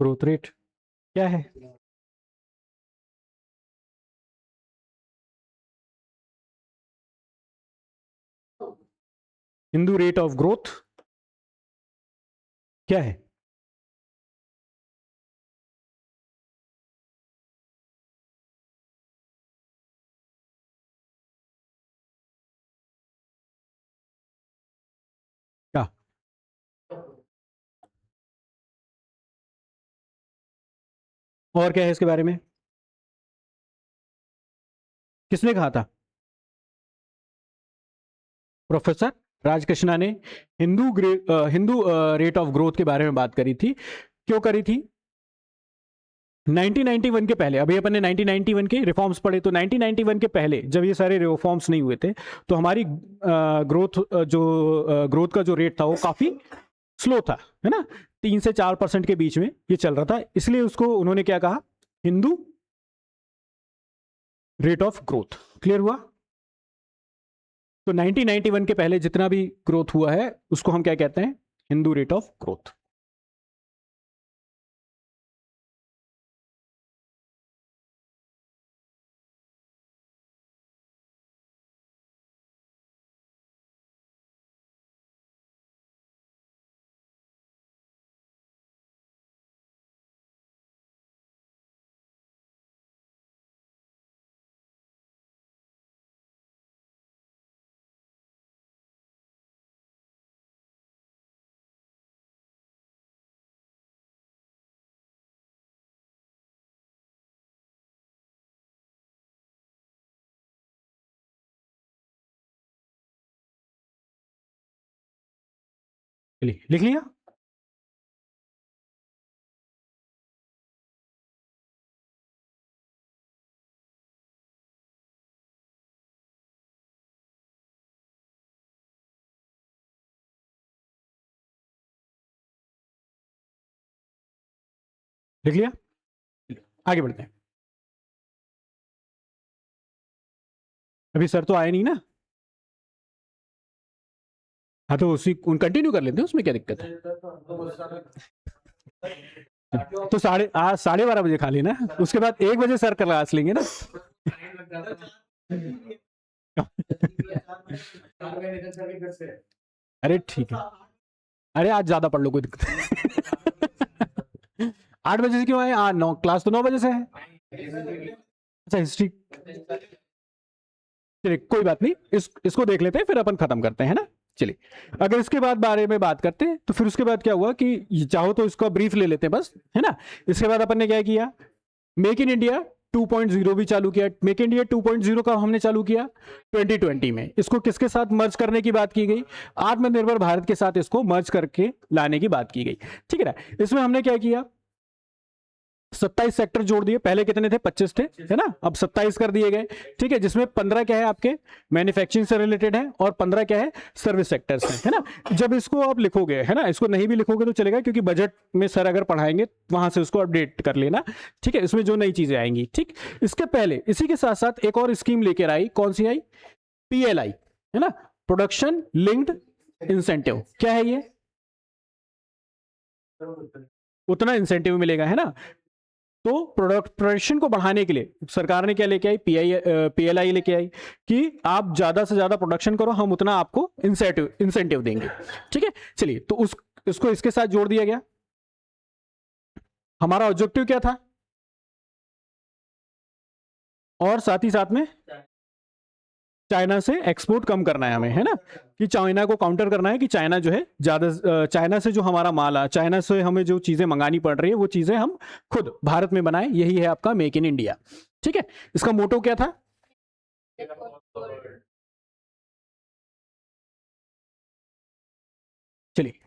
ग्रोथ रेट क्या है? हिंदू रेट ऑफ ग्रोथ क्या है? क्या? और क्या है इसके बारे में? किसने कहा था? प्रोफेसर राजकृष्णा ने हिंदू रेट ऑफ ग्रोथ के बारे में बात करी थी। क्यों करी थी? 1991 के पहले, अभी अपन ने 1991 के रिफॉर्म्स पढ़े, तो 1991 के पहले जब ये सारे रिफॉर्म्स नहीं हुए थे तो हमारी ग्रोथ का जो रेट था वो काफी स्लो था, है ना। 3 से 4% के बीच में ये चल रहा था, इसलिए उसको उन्होंने क्या कहा? Hindu rate of growth. Clear हुआ? तो 1991 के पहले जितना भी ग्रोथ हुआ है उसको हम क्या कहते हैं? Hindu rate of growth. चलिए लिख लिया। लिख लिया, आगे बढ़ते हैं। अभी सर तो आए नहीं ना? हाँ तो उसी उन कंटिन्यू कर लेते हैं, उसमें क्या दिक्कत है? तो 12:30 बजे खा लेना, उसके बाद 1 बजे सर क्लास लेंगे ना। अरे ठीक है, अरे आज ज्यादा पढ़ लो, कोई दिक्कत नहीं। 8 बजे से क्यों आए? 9 क्लास तो 9 बजे से है। अच्छा हिस्ट्री, चलिए कोई बात नहीं, इसको देख लेते हैं फिर अपन खत्म करते हैं, ना। चलिए, अगर इसके बाद बारे में बात करते हैं तो फिर उसके बाद क्या हुआ कि चाहो तो इसको ब्रीफ ले लेते हैं बस, है ना। इसके बाद अपन ने क्या किया? मेक इन इंडिया 2.0 भी चालू किया। मेक इन इंडिया 2.0 का हमने चालू किया 2020 में। इसको किसके साथ मर्ज करने की बात की गई? आत्मनिर्भर भारत के साथ इसको मर्ज करके लाने की बात की गई। ठीक है ना। इसमें हमने क्या किया? 27 सेक्टर जोड़ दिए। पहले कितने थे? 25 थे, है ना। अब 27 कर दिए गए। ठीक है, जिसमें 15 क्या है आपके मैन्युफैक्चरिंग से रिलेटेड है और 15 क्या है? सर्विस सेक्टर्स है ना। जब इसको आप लिखोगे, है ना, इसको नहीं भी लिखोगे तो चलेगा, क्योंकि बजट में सर अगर पढ़ाएंगे वहां से उसको अपडेट कर लेना। ठीक है, इसमें जो नई चीजें आएंगी। ठीक, इसके पहले इसी के साथ साथ एक और स्कीम लेकर आई। कौन सी आई? PLI, है ना, प्रोडक्शन लिंक्ड इंसेंटिव। क्या है ये? उतना इंसेंटिव मिलेगा, है ना। तो प्रोडक्शन को बढ़ाने के लिए सरकार ने क्या लेके आई, पीएलआई लेके आई कि आप ज्यादा से ज्यादा प्रोडक्शन करो, हम उतना आपको इंसेंटिव देंगे। ठीक है, चलिए, तो उसको इसके साथ जोड़ दिया गया। हमारा ऑब्जेक्टिव क्या था, और साथ ही साथ में चाइना से एक्सपोर्ट कम करना है हमें, है ना, कि चाइना को काउंटर करना है कि चाइना जो है ज्यादा, चाइना से जो हमारा माल है, चाइना से हमें जो चीजें मंगानी पड़ रही है वो चीजें हम खुद भारत में बनाएं। यही है आपका मेक इन इंडिया। ठीक है, इसका मोटो क्या था, चलिए